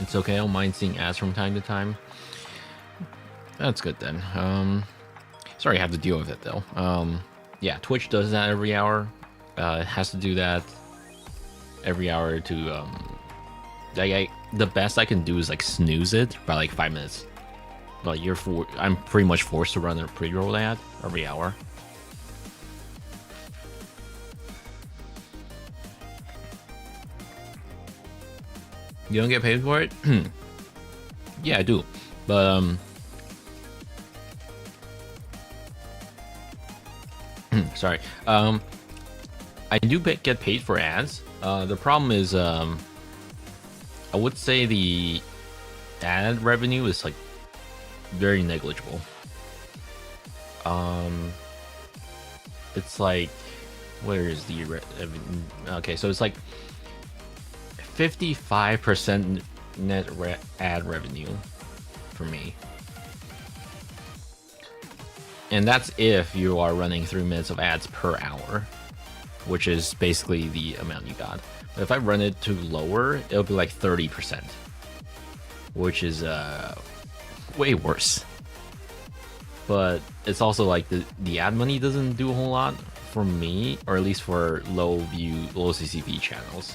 It's okay, I don't mind seeing ads from time to time. That's good then. Sorry I have to deal with it though. Yeah, Twitch does that every hour. It has to do that every hour to the best I can do is like snooze it by like 5 minutes. But I'm pretty much forced to run a pre-roll ad every hour. You don't get paid for it? Yeah, I do. But sorry. I do get paid for ads. The problem is I would say the ad revenue is like very negligible. It's like, where is the okay, so it's like 55% net ad revenue for me. And that's if you are running 3 minutes of ads per hour, which is basically the amount you got. But if I run it to lower, it'll be like 30%, which is way worse. But it's also like the ad money doesn't do a whole lot for me, or at least for low CCP channels.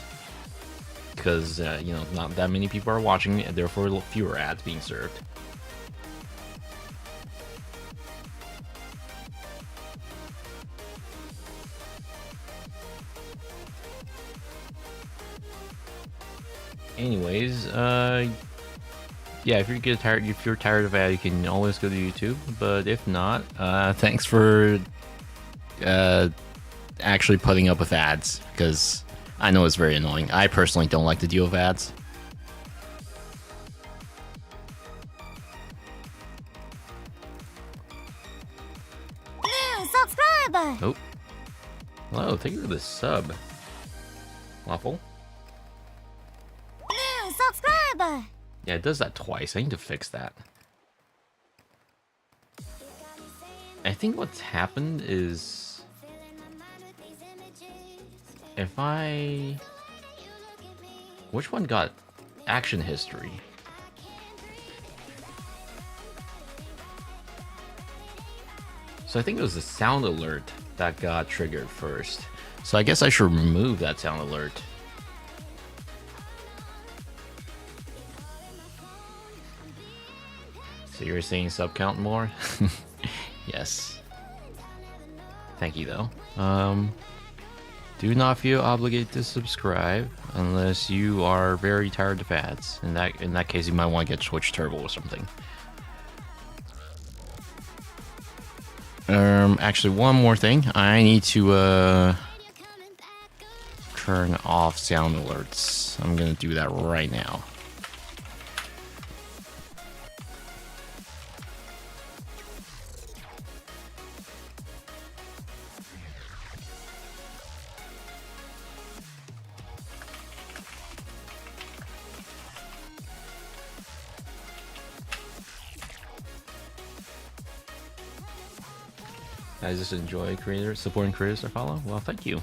Because, you know, not that many people are watching, and therefore fewer ads being served. Anyways, yeah, if you're tired of ad, you can always go to YouTube. But if not, thanks for actually putting up with ads, because I know it's very annoying. I personally don't like to deal with ads. New subscriber. Oh, hello, thank you for the sub, Waffle. New subscriber. Yeah, it does that twice. I need to fix that. I think what's happened is if I... Which one got action history? So I think it was the sound alert that got triggered first. So I guess I should remove that sound alert. So you're saying sub count more? Yes. Thank you though. Do not feel obligated to subscribe unless you are very tired of ads. In that case, you might want to get Twitch Turbo or something. Actually, one more thing. I need to turn off sound alerts. I'm gonna do that right now. I just enjoy supporting creators I follow. Well, thank you.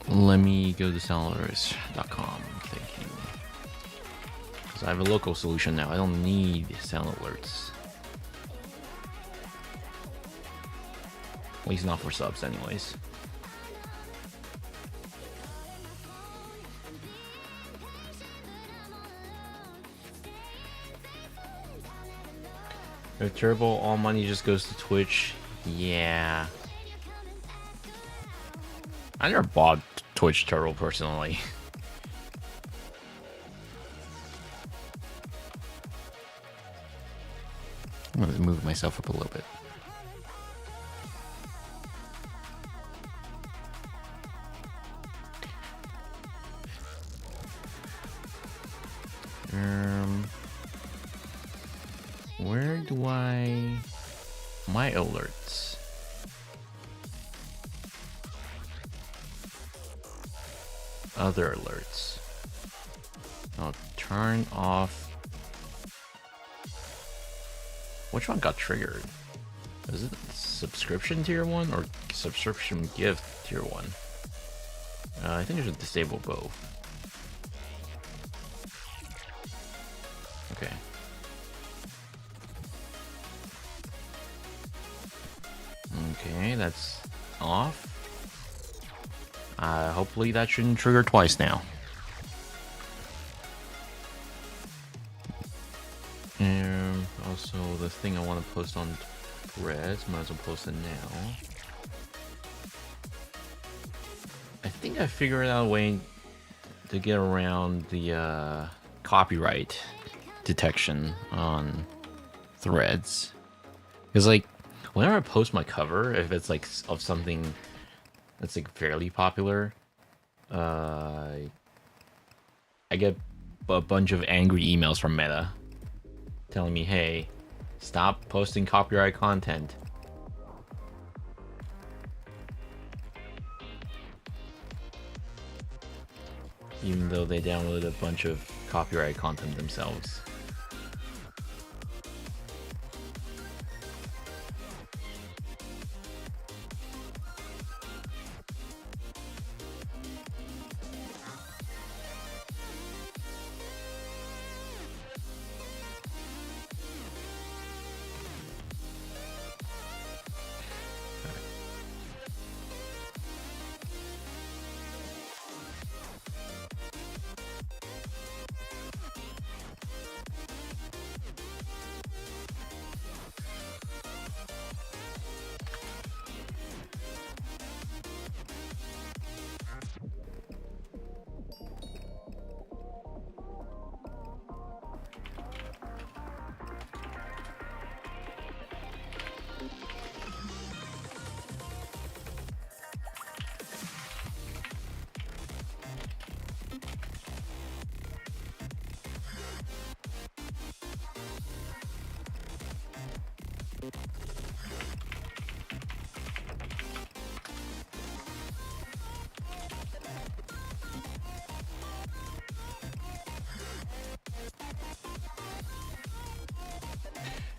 Let me go to soundalerts.com. Thank you. Because I have a local solution now. I don't need sound alerts. At least not for subs, anyways. If Turbo, all money just goes to Twitch. Yeah. I never bought Twitch Turbo personally. I'm gonna move myself up a little bit. Where do I... My alerts. Other alerts. I'll turn off... Which one got triggered? Is it subscription tier 1 or subscription gift tier 1? I think I should disable both. Okay. Okay, that's off. Hopefully that shouldn't trigger twice now. And also the thing I want to post on Threads, might as well post it now. I think I figured out a way to get around the copyright detection on Threads. Because like, whenever I post my cover, if it's like of something that's like fairly popular, I get a bunch of angry emails from Meta telling me, hey, stop posting copyright content. Even though they downloaded a bunch of copyright content themselves.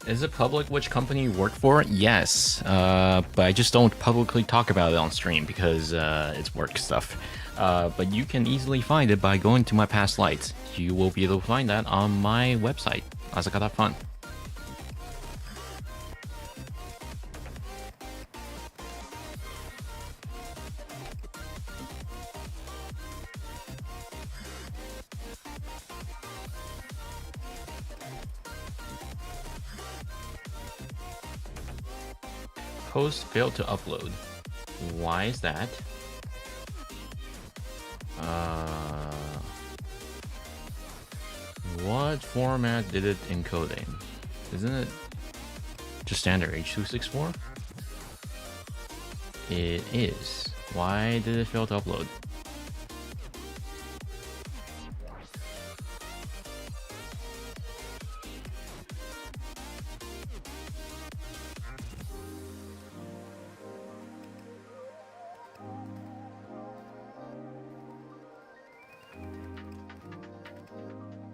Is it public which company you work for? Yes, but I just don't publicly talk about it on stream because it's work stuff. But you can easily find it by going to my past lights. You will be able to find that on my website, asaka.fun. Post failed to upload. Why is that? What format did it encode in? Isn't it just standard H.264? It is. Why did it fail to upload?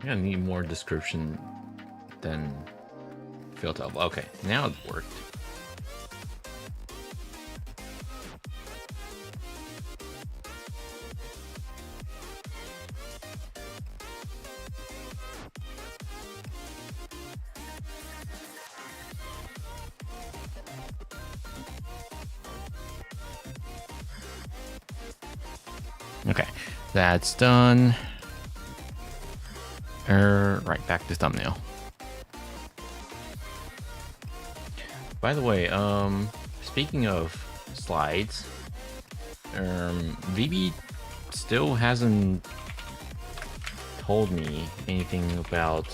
I need more description than failed to upload. Okay, now it worked. Okay, that's done. Right, back to thumbnail. By the way, speaking of slides, VB still hasn't told me anything about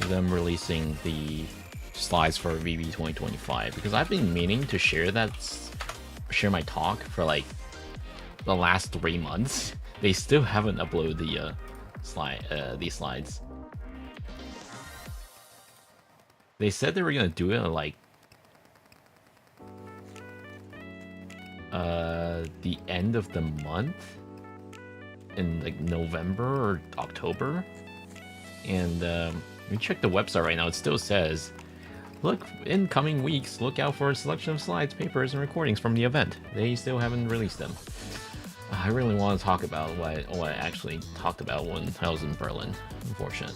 them releasing the slides for VB 2025 because I've been meaning to share my talk for like the last 3 months. They still haven't uploaded the these slides. They said they were gonna do it like the end of the month in like November or October, and we checked the website right now. It still says, look, in coming weeks, look out for a selection of slides, papers, and recordings from the event. They still haven't released them. I really want to talk about what I actually talked about when I was in Berlin. Unfortunate.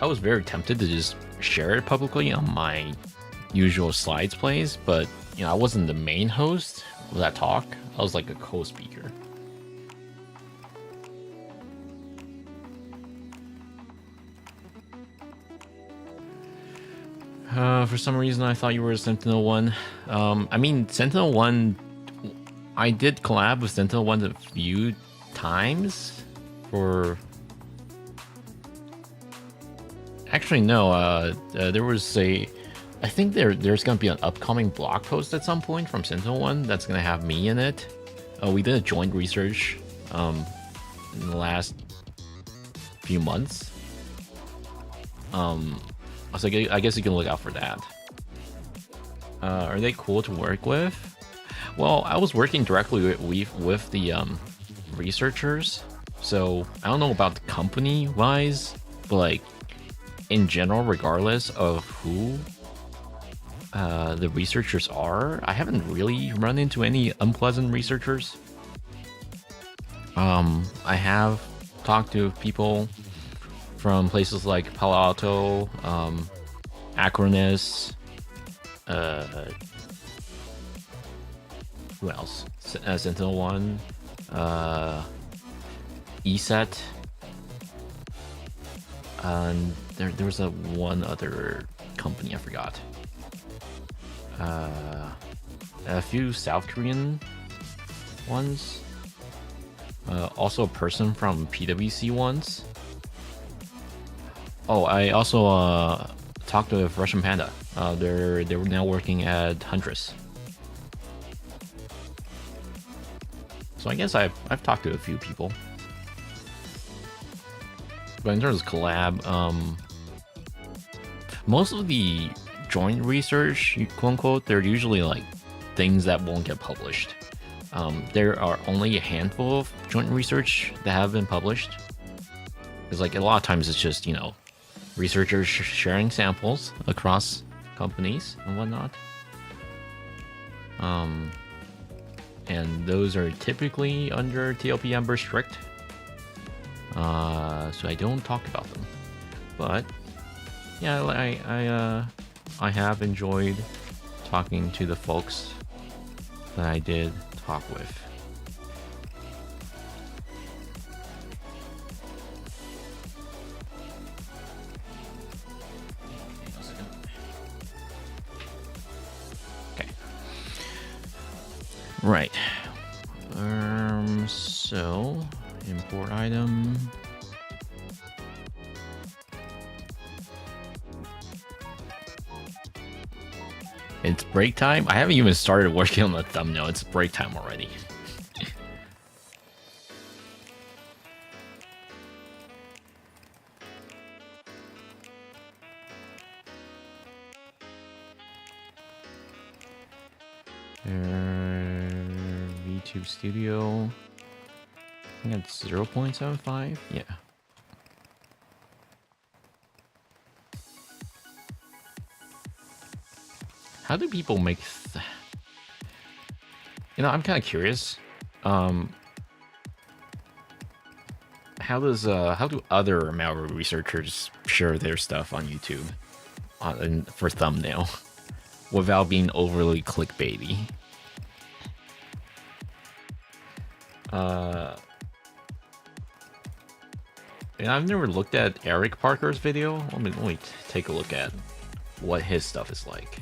I was very tempted to just share it publicly on my usual slides plays, but you know, I wasn't the main host of that talk. I was like a co-speaker. For some reason, I thought you were a Sentinel-1. I mean, Sentinel-1, I did collab with Sentinel-1 a few times for... Actually, no, there was a... I think there's going to be an upcoming blog post at some point from Sentinel-1 that's going to have me in it. We did a joint research in the last few months. So I guess you can look out for that. Are they cool to work with? Well, I was working directly with the researchers, so I don't know about the company-wise, but like in general, regardless of who the researchers are, I haven't really run into any unpleasant researchers. I have talked to people from places like Palo Alto, Acronis, who else? Sentinel-1, ESET, and there was one other company I forgot. A few South Korean ones. Also a person from PwC once. Oh, I also talked with Russian Panda. They were now working at Huntress. So I guess I've talked to a few people. But in terms of collab, most of the joint research, quote unquote, they're usually like things that won't get published. There are only a handful of joint research that have been published. Because like a lot of times it's just, you know, researchers sharing samples across companies and whatnot. And those are typically under TLP Amber strict. So I don't talk about them. But yeah, I have enjoyed talking to the folks that I did talk with. Okay. Right. So import item. It's break time? I haven't even started working on the thumbnail. It's break time already. VTube Studio. I think it's 0.75. Yeah. How do people make... You know, I'm kind of curious. How do other malware researchers share their stuff on YouTube for thumbnail without being overly clickbaity? And I've never looked at Eric Parker's video. Let me take a look at what his stuff is like.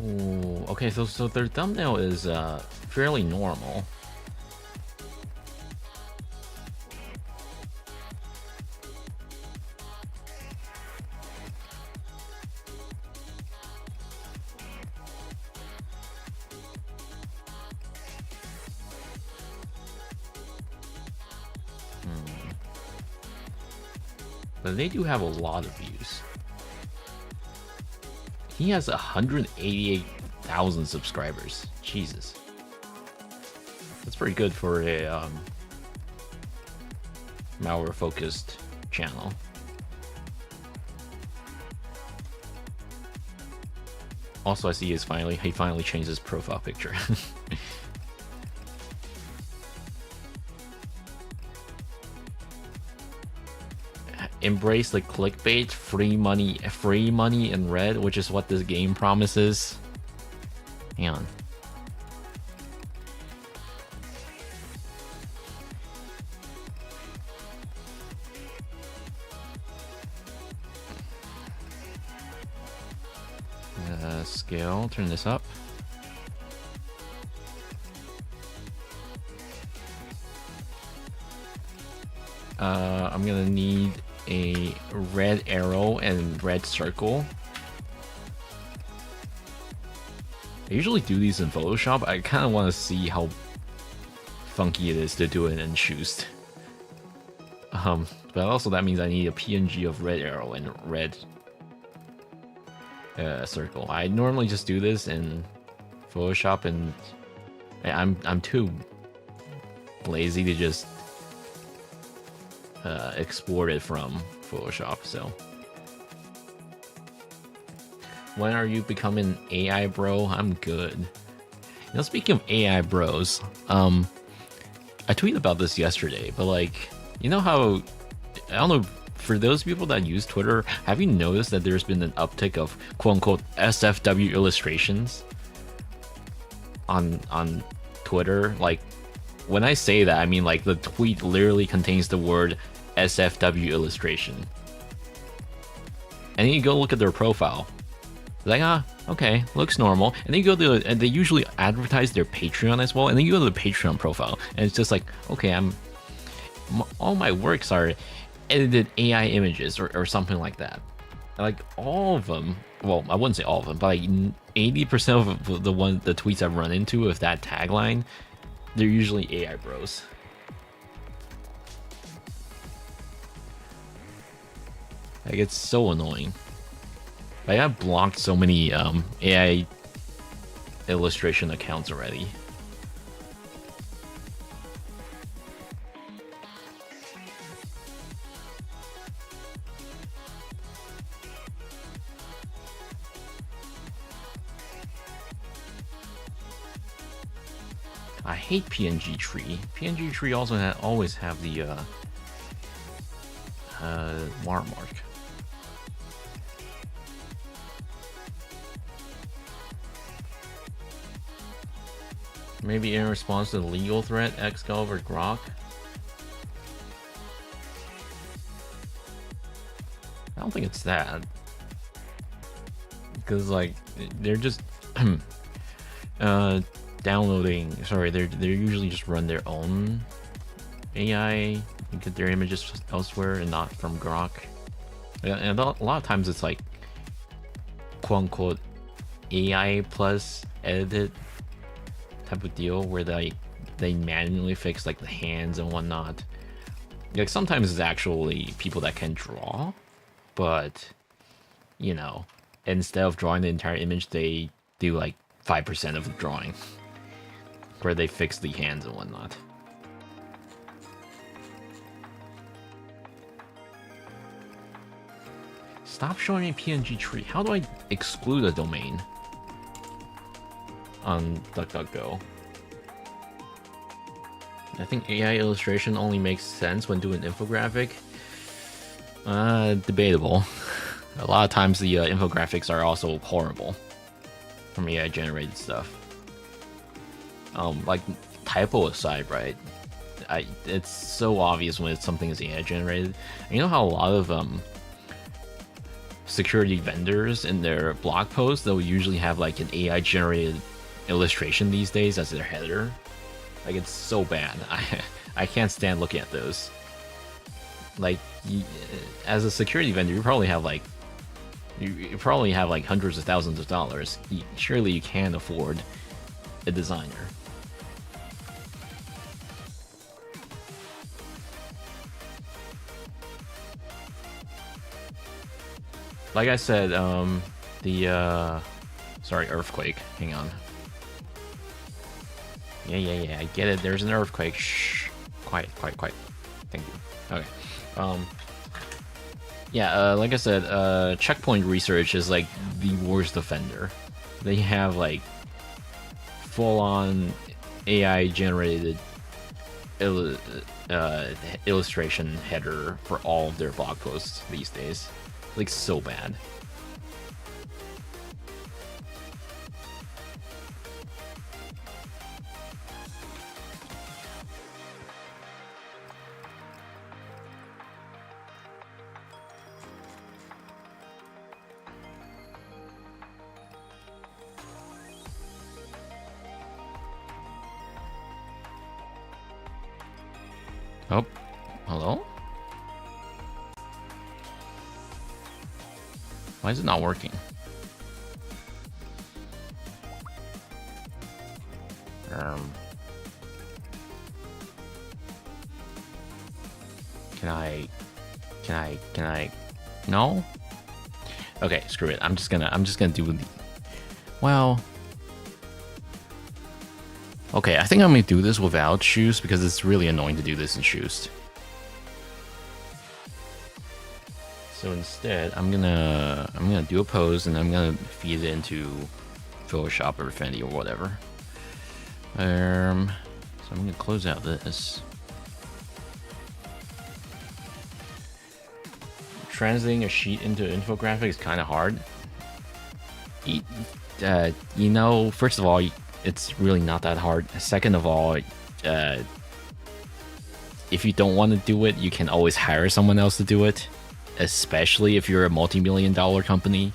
Ooh, okay, so their thumbnail is fairly normal. But they do have a lot of views. He has 188,000 subscribers. Jesus. That's pretty good for a malware-focused channel. Also, I see he finally changed his profile picture. Embrace the clickbait, free money in red, which is what this game promises. Hang on. Scale, turn this up. I'm gonna need a red arrow and red circle. I usually do these in Photoshop. I kind of want to see how funky it is to do it in Shoost. But also that means I need a PNG of red arrow and red circle. I normally just do this in Photoshop, and I'm too lazy to just export it from Photoshop. So when are you becoming AI bro? I'm good. You know, speaking of AI bros, I tweeted about this yesterday, but like, you know how, I don't know, for those people that use Twitter, have you noticed that there's been an uptick of quote-unquote SFW illustrations on Twitter? Like, when I say that, I mean like the tweet literally contains the word SFW illustration. And then you go look at their profile. Like, okay, looks normal. And then you go to, and they usually advertise their Patreon as well. And then you go to the Patreon profile, and it's just like, okay, all my works are edited AI images or something like that. Like all of them, well, I wouldn't say all of them, but like 80% of the tweets I've run into with that tagline, they're usually AI bros. Like, it's so annoying. Like, I've blocked so many AI illustration accounts already. I hate PNG tree. PNG tree also always have the watermark. Maybe in response to the legal threat, Excalibur Grok. I don't think it's that. Because like they're just downloading. Sorry, they're usually just run their own AI and get their images elsewhere and not from Grok. And a lot of times it's like quote unquote AI plus edited type of deal where they manually fix like the hands and whatnot. Like sometimes it's actually people that can draw, but you know, instead of drawing the entire image, they do like 5% of the drawing where they fix the hands and whatnot. Stop showing me PNG tree. How do I exclude a domain on DuckDuckGo? I think AI illustration only makes sense when doing infographic. Debatable. A lot of times the infographics are also horrible from AI generated stuff. Like typo aside, right? It's so obvious when something is AI generated. And you know how a lot of security vendors in their blog posts, they'll usually have like an AI generated illustration these days as their header. Like, it's so bad. I can't stand looking at those. Like, as a security vendor, you probably have like hundreds of thousands of dollars. Surely you can afford a designer. Like I said, sorry, earthquake. Hang on. Yeah, I get it. There's an earthquake. Shh. Quiet. Thank you. Okay. Yeah, like I said, Checkpoint Research is like the worst offender. They have like full-on AI generated illustration header for all of their blog posts these days. Like, so bad. Oh, hello? Why is it not working? Can I? No? Okay, screw it. I'm just gonna do the. Well. Okay, I think I'm gonna do this without shoes because it's really annoying to do this in shoes. So instead, I'm gonna do a pose and I'm gonna feed it into Photoshop or Affinity or whatever. So I'm gonna close out this. Translating a sheet into infographic is kind of hard. You know, first of all, it's really not that hard. Second of all, if you don't want to do it, you can always hire someone else to do it, especially if you're a multi-million-dollar company.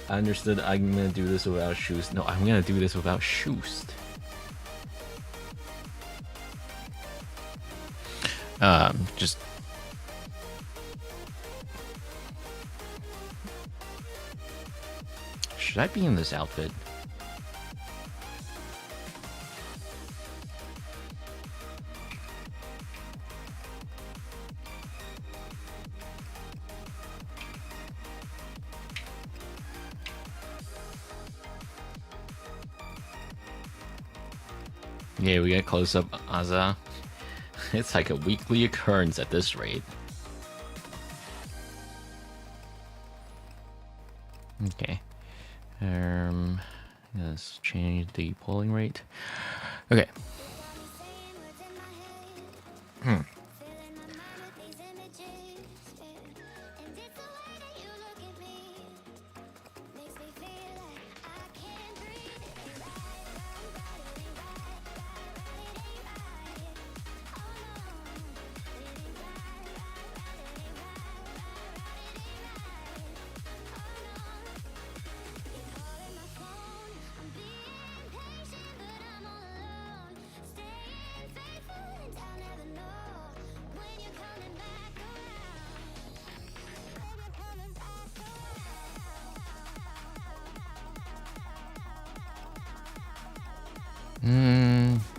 I understood. I'm gonna do this without shoes. No, I'm gonna do this without shoes. Just. Should I be in this outfit? Yeah, we get close up Aza. It's like a weekly occurrence at this rate. Okay. Let's change the polling rate. Okay.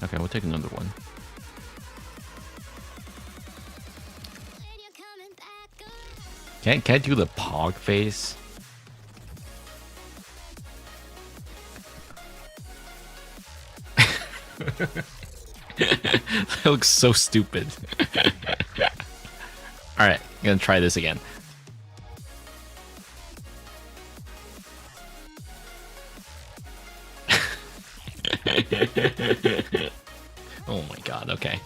Okay, we'll take another one. Can I do the pog face? That looks so stupid. Alright, I'm gonna try this again. Oh my god, okay.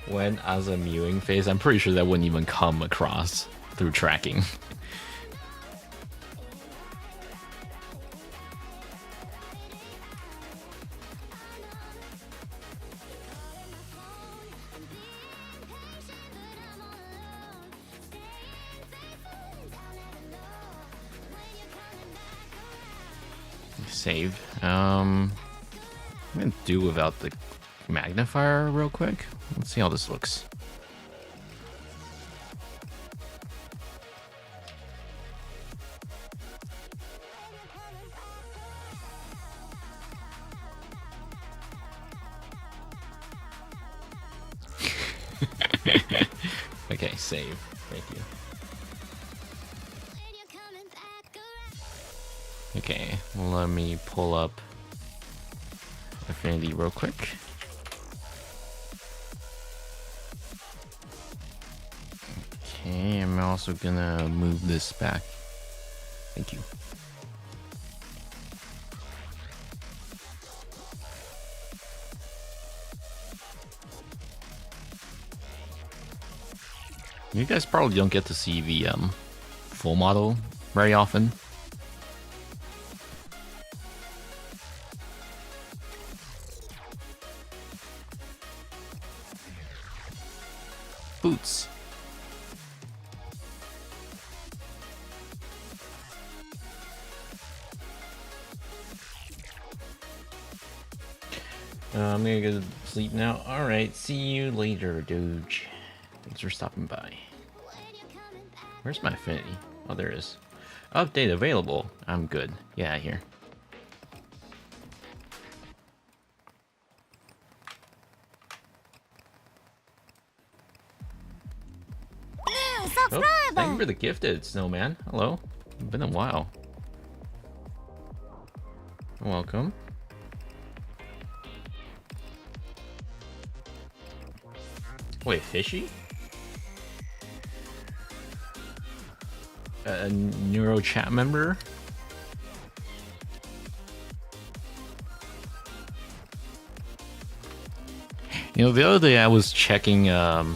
When as a mewing phase, I'm pretty sure that wouldn't even come across through tracking. Save. I'm gonna do without the magnifier real quick. Let's see how this looks. Okay, save. Thank you. Okay, let me pull up Affinity real quick. Okay, I'm also gonna move this back. Thank you. You guys probably don't get to see the full model very often. Boots. I'm gonna go to sleep now. Alright, see you later, Doge. Thanks for stopping by. Where's my affinity? Oh, there it is. Update available. I'm good. Yeah, here. Oh, thank you for the gifted, Snowman. Hello. It's been a while. Welcome. Wait, Fishy? A Neuro chat member? You know, the other day I was checking the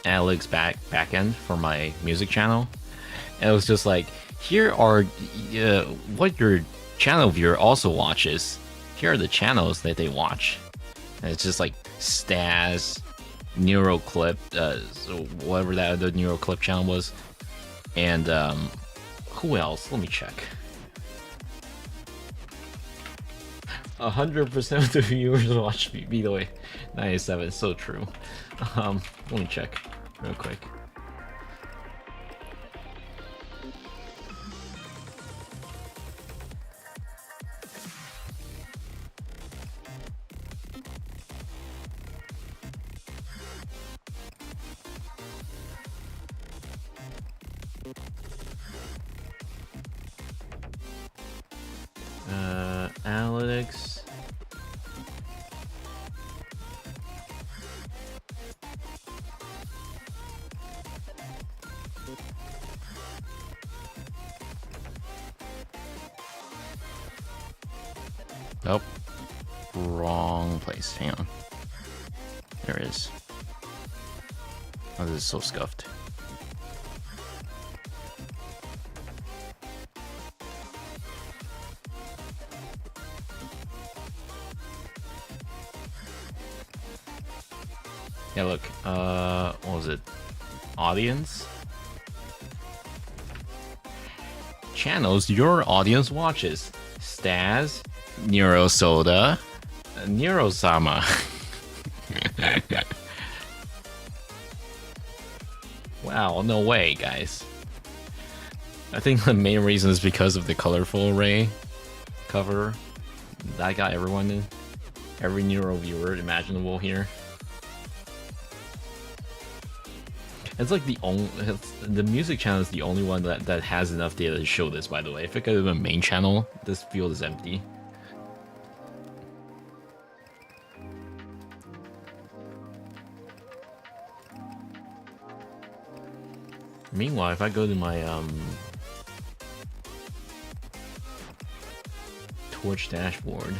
Alex backend for my music channel, and it was just like, here are what your channel viewer also watches. Here are the channels that they watch. And it's just like Stas, Neuroclip, so whatever that other Neuroclip channel was, and who else? Let me check. 100% of the viewers watch Beataway 97. So true. Let me check real quick. Analytics. Nope. Wrong place. Hang on. There it is. Oh, this is so scuffed. Yeah, look. What was it? Audience? Channels your audience watches. Stas, Neurosoda, Neurosama. Wow, no way, guys. I think the main reason is because of the colorful array cover. That got everyone in. Every Neuro viewer imaginable here. It's like the music channel is the only one that has enough data to show this, by the way. If it could have been a main channel, this field is empty. Meanwhile, if I go to my Twitch dashboard,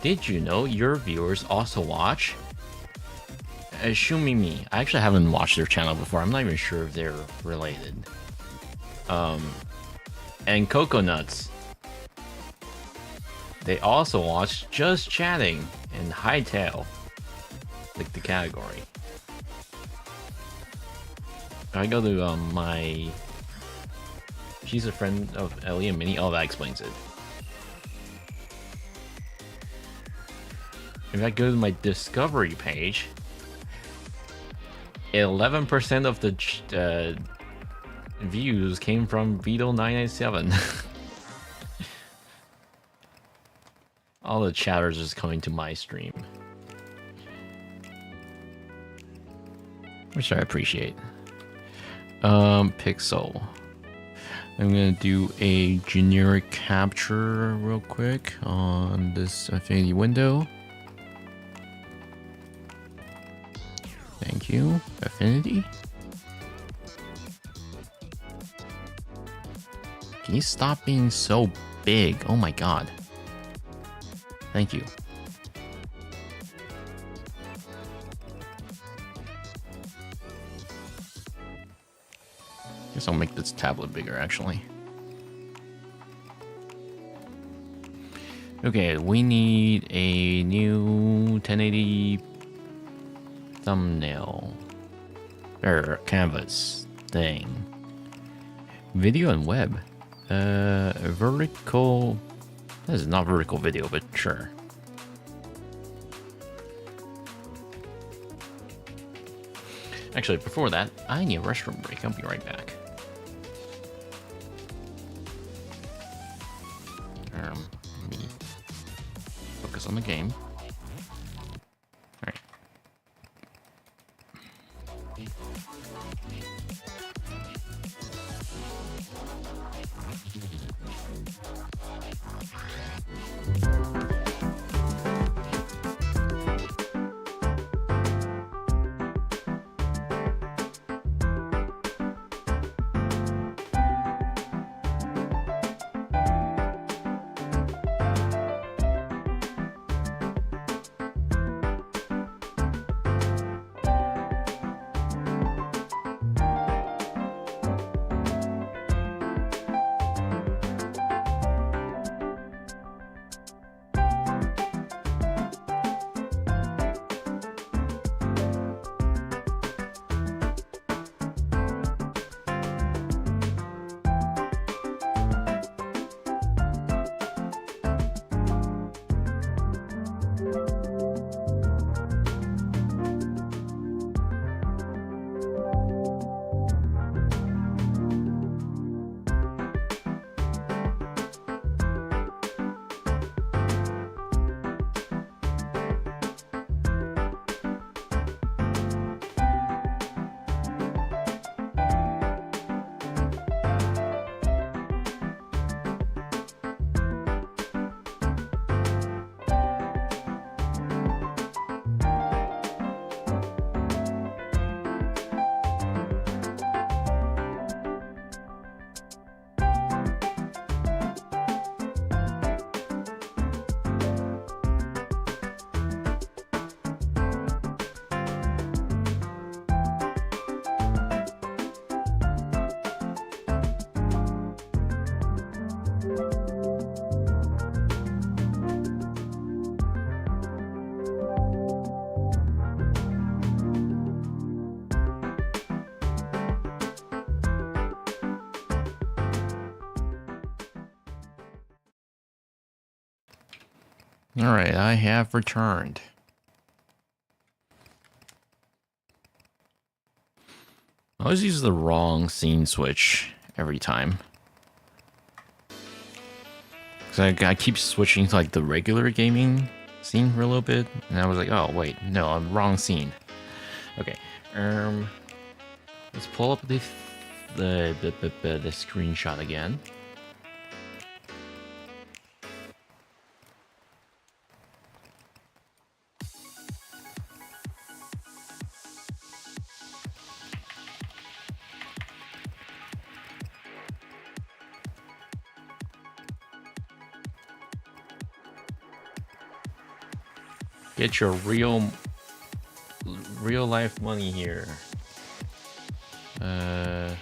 did you know your viewers also watch? Shumimi. I actually haven't watched their channel before. I'm not even sure if they're related. And Coconuts. They also watch Just Chatting and Hightail, like the category. I go to my. She's a friend of Ellie and Minnie. Oh, that explains it. If I go to my discovery page, 11% of the views came from Vito997. All the chatters is coming to my stream, which I appreciate. Pixel. I'm gonna do a generic capture real quick on this Affinity window. Thank you, Affinity. Can you stop being so big? Oh my god. Thank you. Guess I'll make this tablet bigger, actually. Okay, we need a new 1080 thumbnail or canvas thing. Video and web. Vertical. This is not vertical video, but sure. Actually, before that, I need a restroom break. I'll be right back. Let me focus on the game. Alright. Alright, I have returned. I always use the wrong scene switch every time. Because I keep switching to like the regular gaming scene for a little bit. And I was like, oh wait, no, I'm wrong scene. Okay. Let's pull up the screenshot again. Get your real life money here.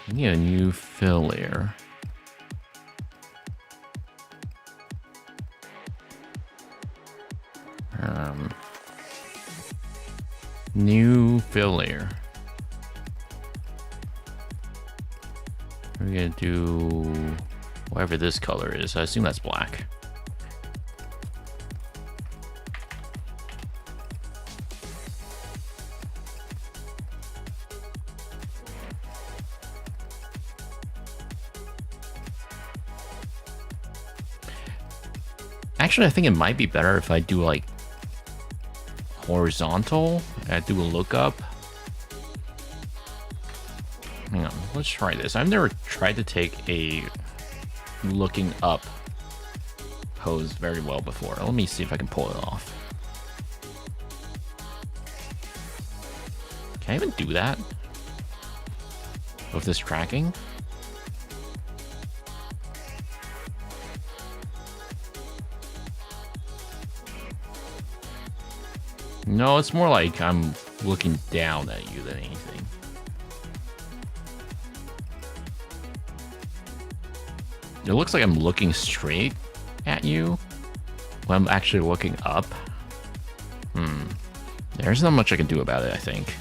We need a new fill layer. New fill layer. We're gonna do whatever this color is. I assume that's black. Actually, I think it might be better if I do like horizontal. I do a lookup. Hang on, let's try this. I've never tried to take a looking up pose very well before. Let me see if I can pull it off. Can I even do that with this tracking? No, it's more like I'm looking down at you than anything. It looks like I'm looking straight at you when I'm actually looking up. There's not much I can do about it, I think.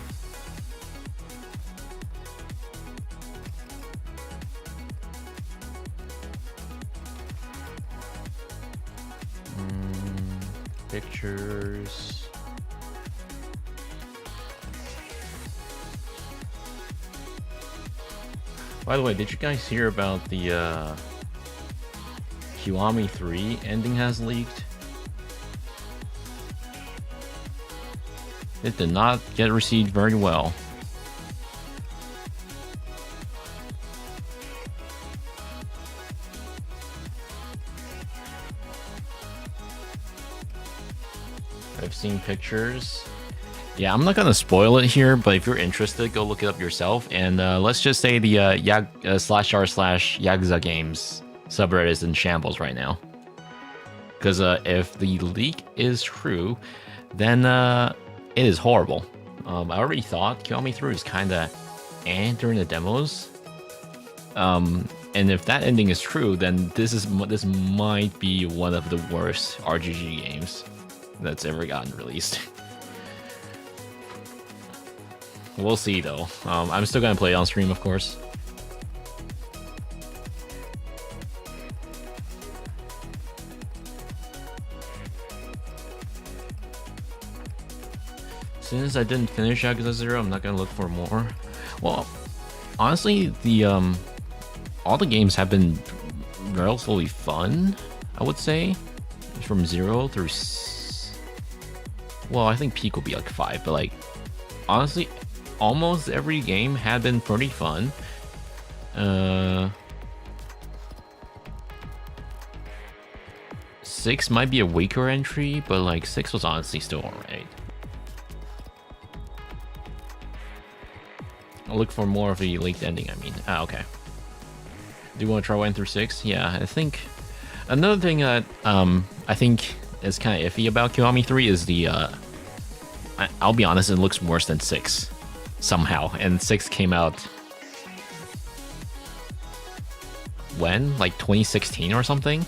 Pictures. By the way, did you guys hear about the Kiwami 3 ending has leaked? It did not get received very well. I've seen pictures. Yeah, I'm not gonna spoil it here, but if you're interested, go look it up yourself. And let's just say the /r/Yakuza Games subreddit is in shambles right now. Because if the leak is true, then it is horrible. I already thought Kiwami 3 was kind of during the demos. And if that ending is true, then this might be one of the worst RPG games that's ever gotten released. We'll see though. I'm still gonna play it on stream, of course. Since I didn't finish Yakuza 0, I'm not gonna look for more. Well, honestly, the all the games have been relatively fun, I would say, from 0 through. Well, I think peak will be like 5, but like honestly, almost every game had been pretty fun. 6 might be a weaker entry, but like 6 was honestly still alright. I'll look for more of the leaked ending, I mean. Okay. Do you want to try 1 through 6? Yeah, I think another thing that I think is kind of iffy about Kiwami 3 is the I'll be honest, it looks worse than 6 somehow, and 6 came out when? Like 2016 or something?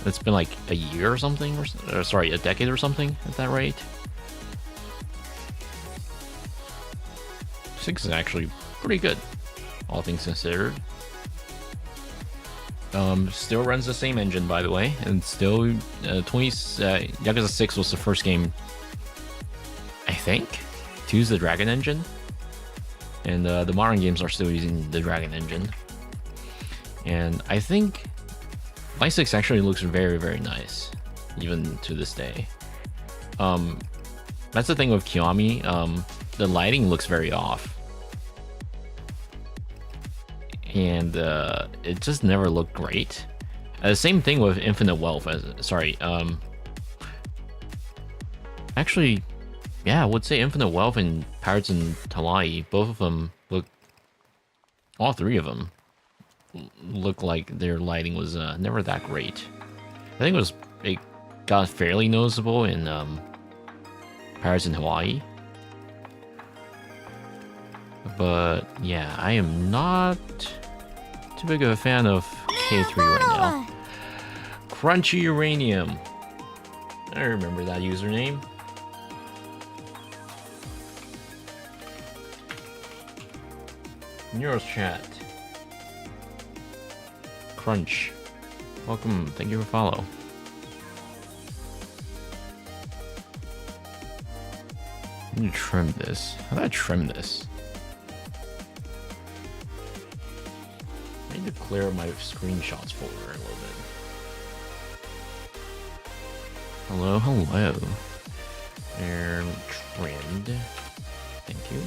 It's been like a year or something, or sorry, a decade or something at that rate. 6 is actually pretty good, all things considered. Still runs the same engine, by the way, and still Yakuza 6 was the first game, I think, to use the Dragon engine, and the modern games are still using the Dragon engine. And I think Vice 6 actually looks very, very nice, even to this day. That's the thing with Kiwami. The lighting looks very off. And it just never looked great. The same thing with Infinite Wealth. Actually, yeah, I would say Infinite Wealth and Pirates in Hawaii, both of them look, all three of them look like their lighting was never that great. I think it got fairly noticeable in Pirates in Hawaii. But yeah, I am not too big of a fan of K3 right now. Crunchy Uranium. I remember that username. Neuros chat. Crunch. Welcome. Thank you for follow. I need to trim this. How do I trim this? I need to clear my screenshots folder a little bit. Hello, hello. And trimmed. Thank you.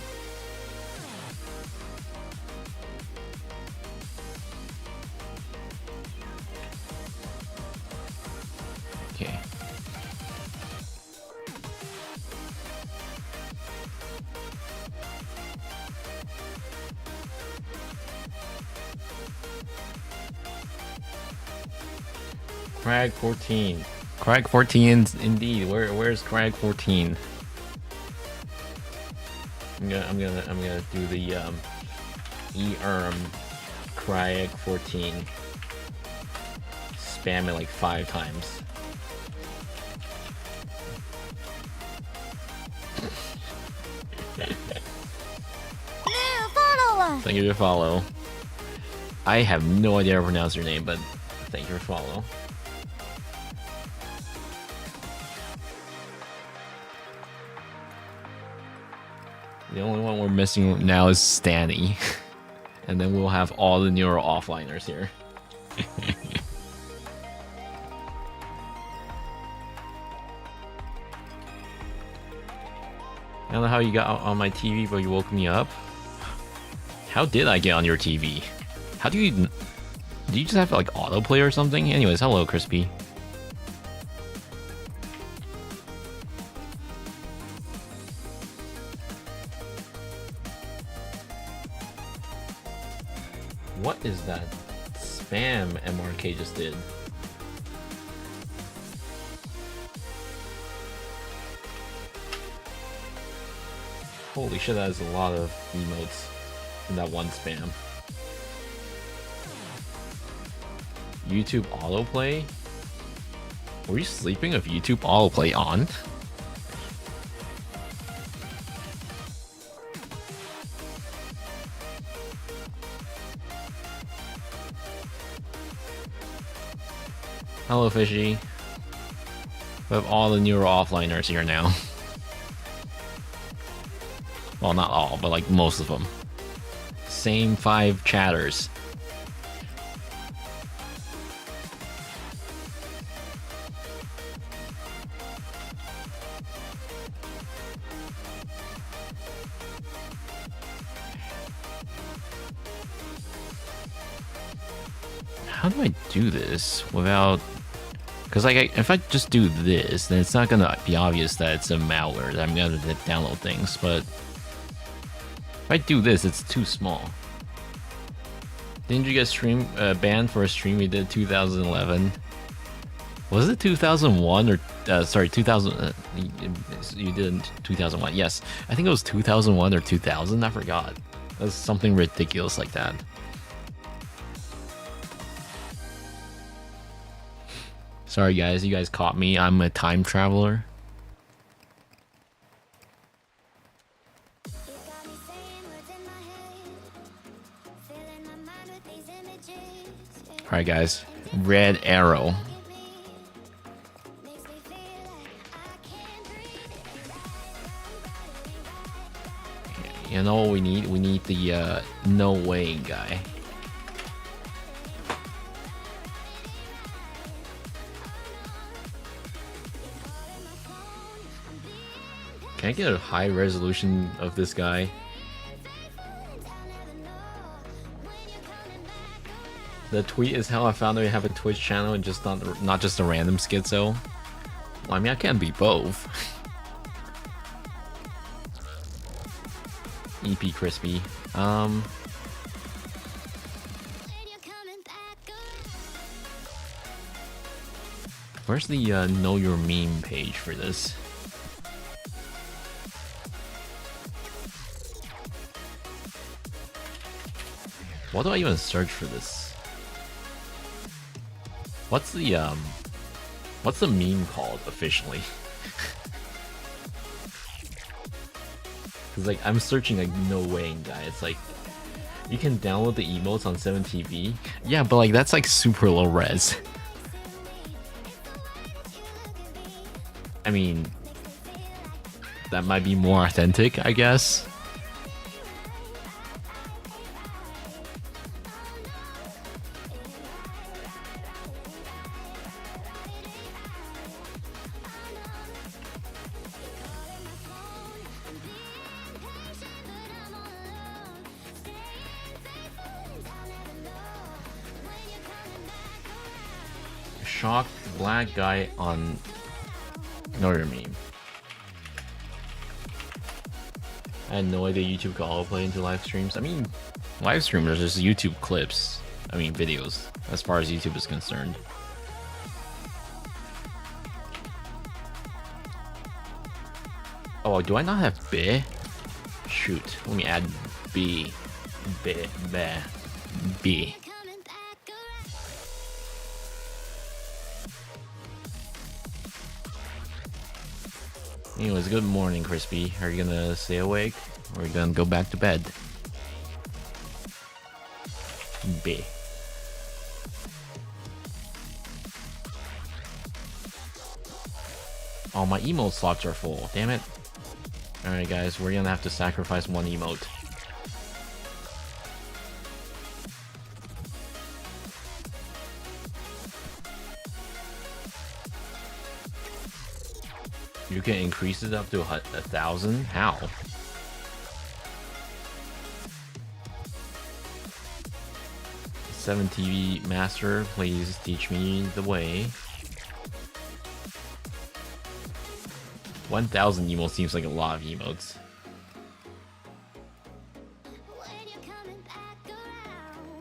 Okay. Crag 14. Crag 14 indeed. Where's Crag 14? I'm gonna do the Crag 14. Spam it like 5 times. Thank you for follow. I have no idea how to pronounce your name, but thank you for follow. The only one we're missing now is Stanny. And then we'll have all the newer offliners here. I don't know how you got on my TV, but you woke me up. How did I get on your TV? How do you just have like autoplay or something? Anyways, hello, Crispy. What is that spam MRK just did? Holy shit, that is a lot of emotes in that one spam. YouTube autoplay? Were you sleeping with YouTube autoplay on? Hello, Fishy. We have all the newer offliners here now. Well, not all, but like most of them. Same 5 chatters. How do I do this without... Because like, if I just do this, then it's not gonna be obvious that it's a malware that I'm gonna download things, but if I do this, it's too small. Didn't you get banned for a stream we did 2011? Was it 2001 or sorry, 2000? You did in 2001. Yes, I think it was 2001 or 2000. I forgot. It was something ridiculous like that. Sorry guys, you guys caught me. I'm a time traveler. Alright, guys. Red arrow. You know what we need? We need the no way guy. Can I get a high resolution of this guy? The tweet is how I found out you have a Twitch channel and just not just a random schizo. Well, I mean, I can't be both. EP Crispy. Where's the know your meme page for this? What do I even search for this? What's the meme called officially? Cause like I'm searching like no way guy. It's like you can download the emotes on 7TV. Yeah, but like that's like super low res. I mean, that might be more authentic, I guess. Shocked black guy on Know Your Meme. I had no idea YouTube could autoplay into live streams. I mean, live streamers are just YouTube clips. I mean, videos, as far as YouTube is concerned. Oh, do I not have B? Shoot, let me add B. B. B. Anyways, good morning, Crispy. Are you gonna stay awake? Or are you gonna go back to bed? B. Oh, my emote slots are full. Damn it. Alright, guys, we're gonna have to sacrifice one emote. You can increase it up to 1,000? How? Seven TV Master, please teach me the way. 1,000 emotes seems like a lot of emotes.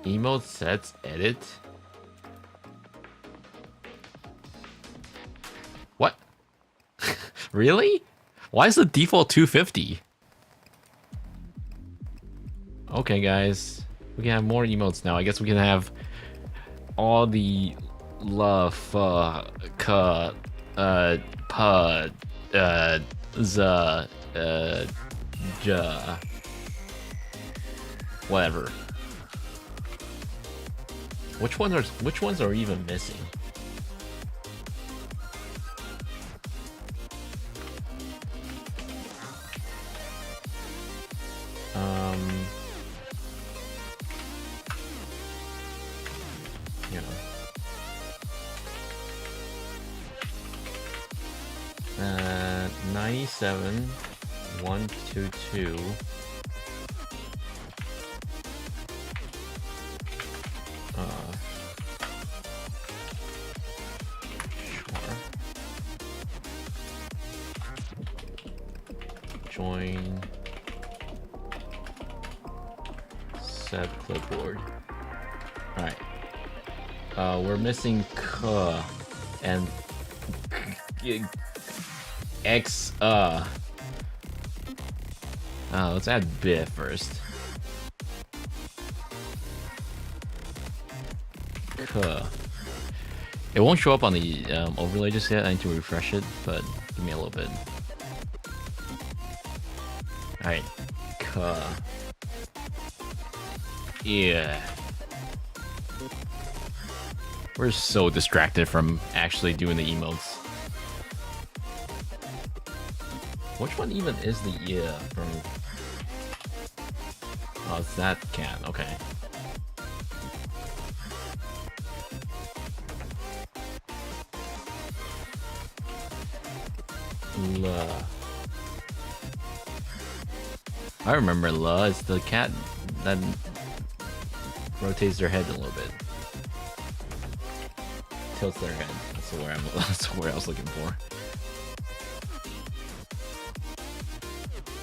Emote sets edit. What? Really? Why is the default 250? Okay, guys. We can have more emotes now. I guess we can have all the love, whatever. Which ones are even missing? You know. 97 122 sure. Join set clipboard. All right. We're missing K and X. Let's add B first. K. It won't show up on the overlay just yet. I need to refresh it, but give me a little bit. All right, K. Yeah. We're so distracted from actually doing the emotes. Which one even is the from? Oh, it's that cat. Okay. La. I remember La. It's the cat that rotates their head a little bit. Tilts their head. That's the word that's the word I was looking for.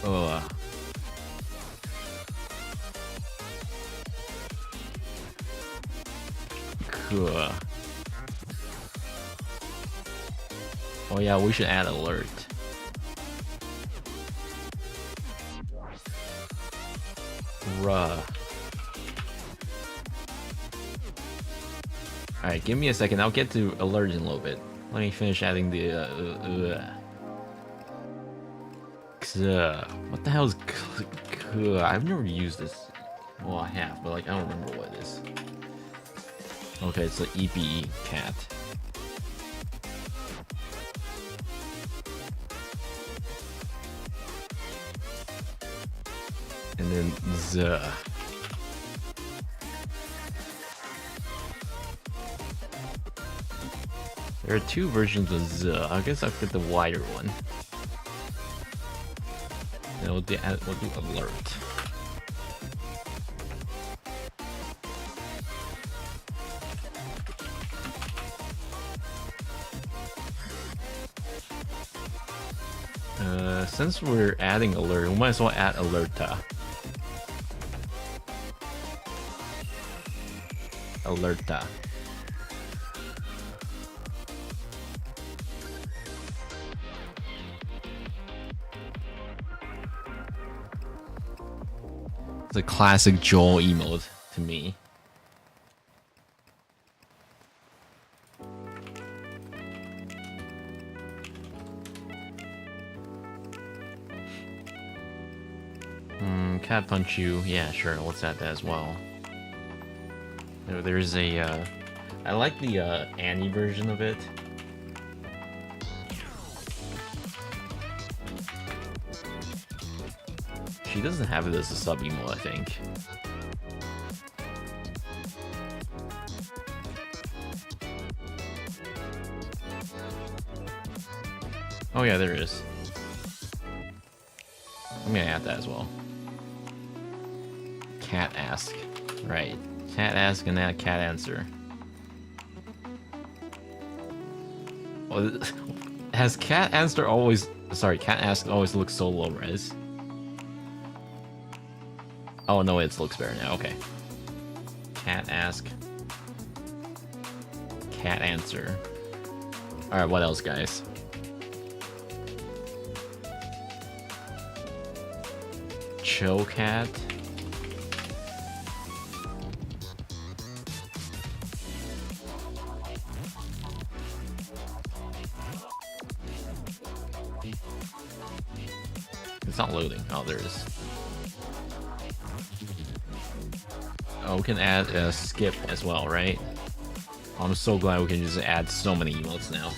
Oh. Cool. Oh yeah, we should add alert. Bruh. Alright, give me a second. I'll get to alert in a little bit. Let me finish adding the what the hell is I've never used this. Well, I have, but like I don't remember what it is. Okay, it's the EPE cat. And then Z. There are two versions of Z. I guess I'll get the wider one. And we'll do alert. Since we're adding alert, we might as well add alerta. Alerta. It's a classic Joel emote to me. Cat punch you. Yeah, sure. Let's add that as well. There's a. I like the Annie version of it. She doesn't have it as a sub emote, I think. Oh yeah, there is. I'm gonna add that as well. Cat ask. Right. Cat ask and add cat answer. Oh, has cat answer always... Sorry, cat ask always looks so low res. Oh no, it looks better now. Okay. Cat ask. Cat answer. Alright, what else, guys? Chill cat. It's not loading. Oh, there it is. Oh, we can add a skip as well, right? I'm so glad we can just add so many emotes now.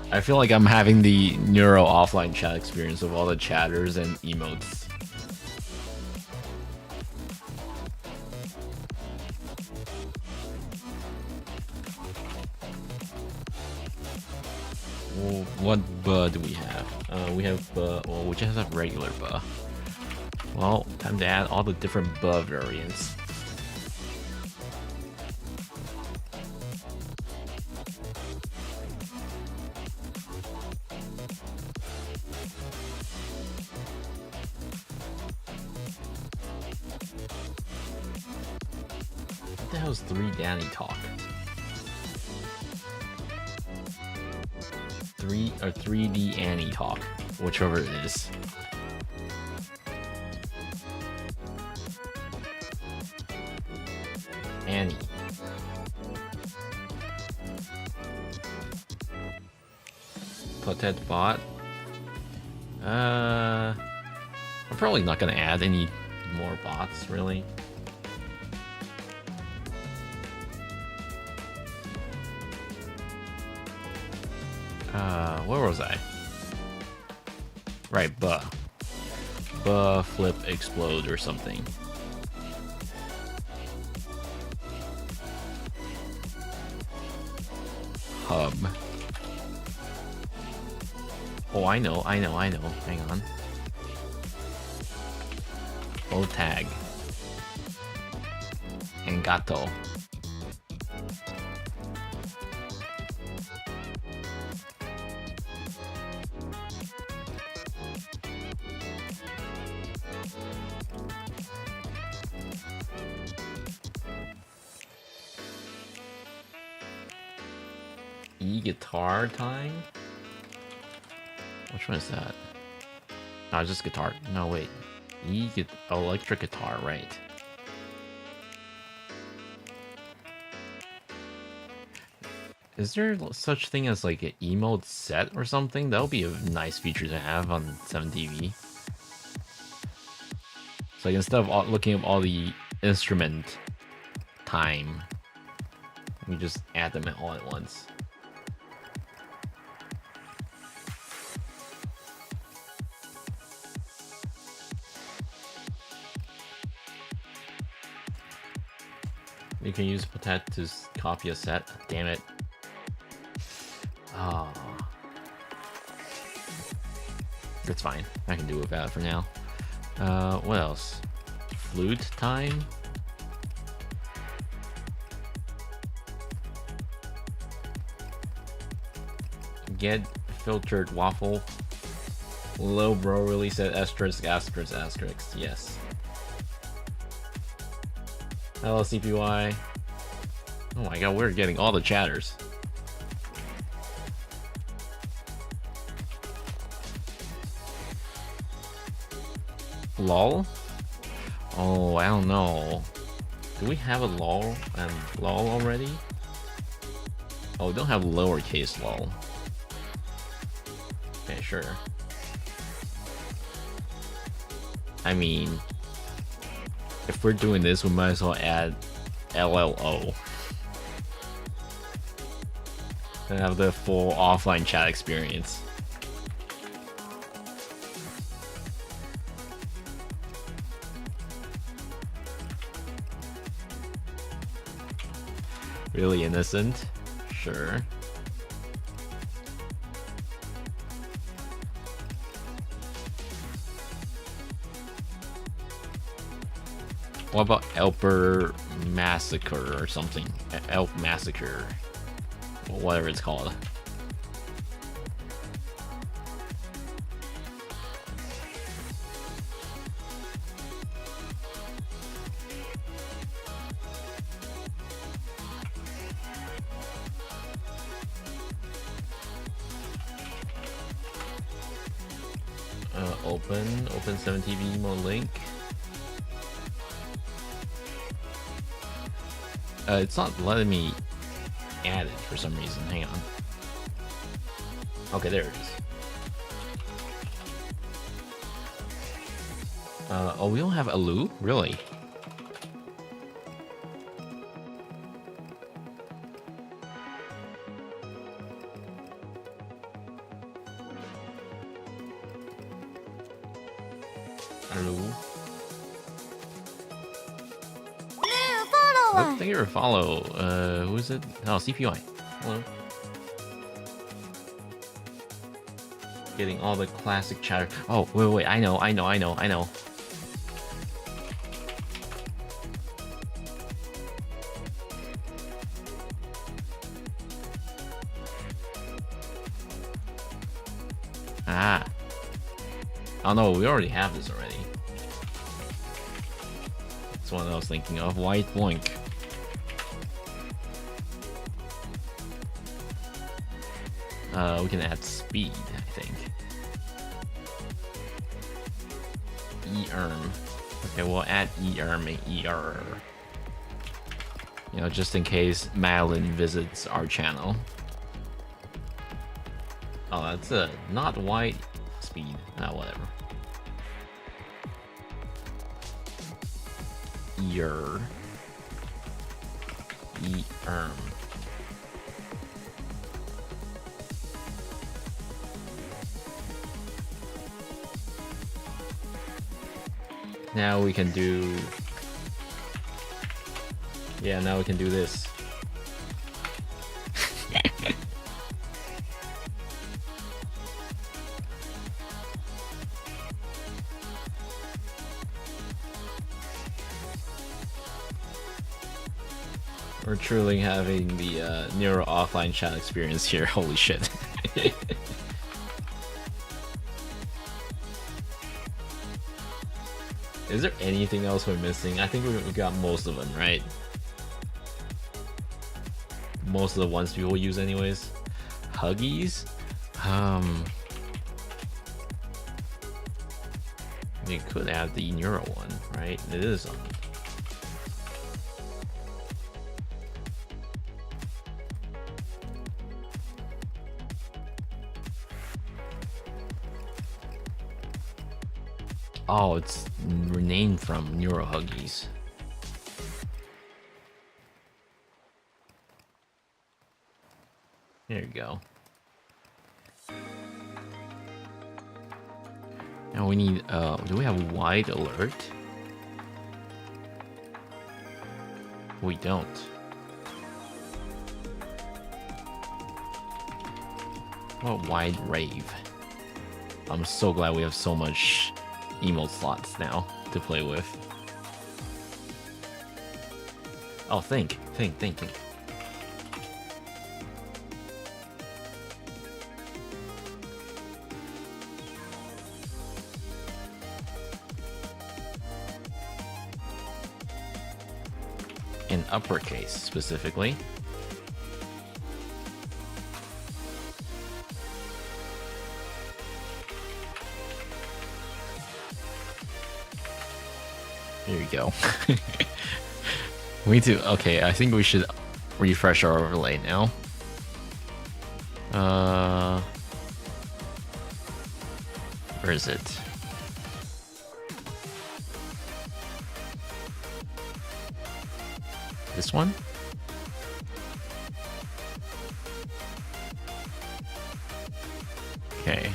I feel like I'm having the Neuro offline chat experience of all the chatters and emotes. Well, what buh do we have? We have well, we just have regular buh. Well, time to add all the different buh variants. What the hell is 3 Danny talk? 3D Annie talk, whichever it is. Annie. Potet bot. I'm probably not gonna add any more bots, really. Where was I? Right, flip, explode, or something. Hub. Oh, I know. Hang on. Oh, tag. And gato. E-guitar time? Which one is that? No, it's just guitar. No, wait. Electric guitar, right. Is there such thing as like an emote set or something? That would be a nice feature to have on 7TV. So like instead of looking up all the instrument time, we just add them all at once. You can use Potet to copy a set. Damn it. Oh. That's fine. I can do without it for now. What else? Flute time? Get filtered waffle. Low bro really said asterisk. Yes. Hello, CPY. Oh my god, we're getting all the chatters. LOL? Oh, I don't know. Do we have a LOL and LOL already? Oh, we don't have lowercase LOL. Okay, sure. I mean, if we're doing this, we might as well add LLO. And have the full offline chat experience. Really innocent? Sure. What about Elper Massacre or something? Elp Massacre. Or whatever it's called. Open 7TV emo link. It's not letting me add it for some reason. Hang on. Okay, there it is. Oh, we don't have Alu? Really? Thank you for follow. Who is it? Oh, CPI. Hello. Getting all the classic chatter. Oh, wait. I know. Ah. Oh no, we already have this already. That's one I was thinking of. White Boink. We can add speed, I think. E-erm. Okay, we'll add E-erm and E-er. You know, just in case Madeline visits our channel. Oh, that's a not wide speed. Nah, whatever. Yer. E-erm. Now we can do... Yeah, now we can do this. We're truly having the Neuro offline chat experience here. Holy shit. Is there anything else we're missing? I think we got most of them, right? Most of the ones people use anyways. Huggies? You could add the Neuro one, right? It is on. Oh, it's renamed from Neuro Huggies. There you go. Now we need, do we have wide alert? We don't. What wide rave? I'm so glad we have so much emote slots now to play with. Oh, think. In uppercase, specifically. Here you go. We need to... Okay, I think we should refresh our overlay now. Where is it? This one? Okay.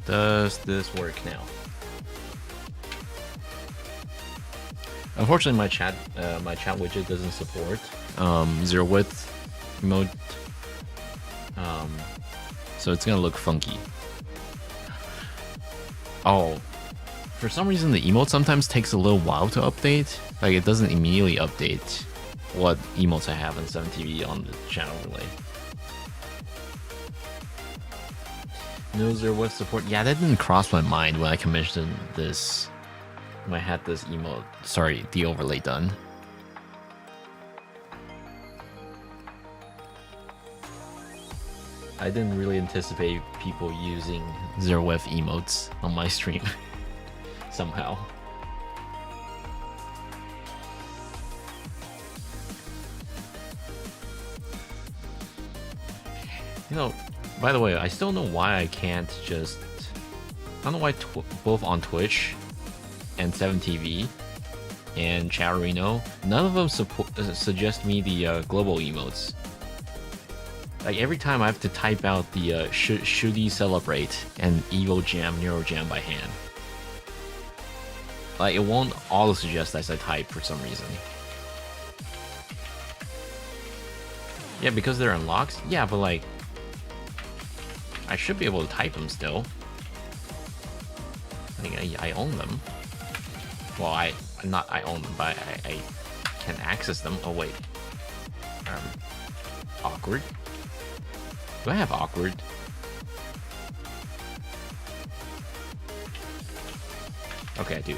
Does this work now? Unfortunately, my chat widget doesn't support zero width emote, so it's gonna look funky. Oh, for some reason the emote sometimes takes a little while to update. Like it doesn't immediately update what emotes I have in 7TV on the channel overlay. No zero width support. Yeah, that didn't cross my mind when I commissioned this. When I had this emote, sorry, the overlay done. I didn't really anticipate people using zero width emotes on my stream somehow. You know, by the way, I still don't know why I can't just... I don't know why both on Twitch and 7TV and Chatterino, none of them suggest me the global emotes. Like every time I have to type out the should he celebrate and Evo Jam, Neuro Jam by hand. Like it won't auto suggest as I type for some reason. Yeah, because they're unlocked? Yeah, but like I should be able to type them still. I think I own them. Well, I own them, but I can access them. Oh wait, awkward. Do I have awkward? Okay, I do.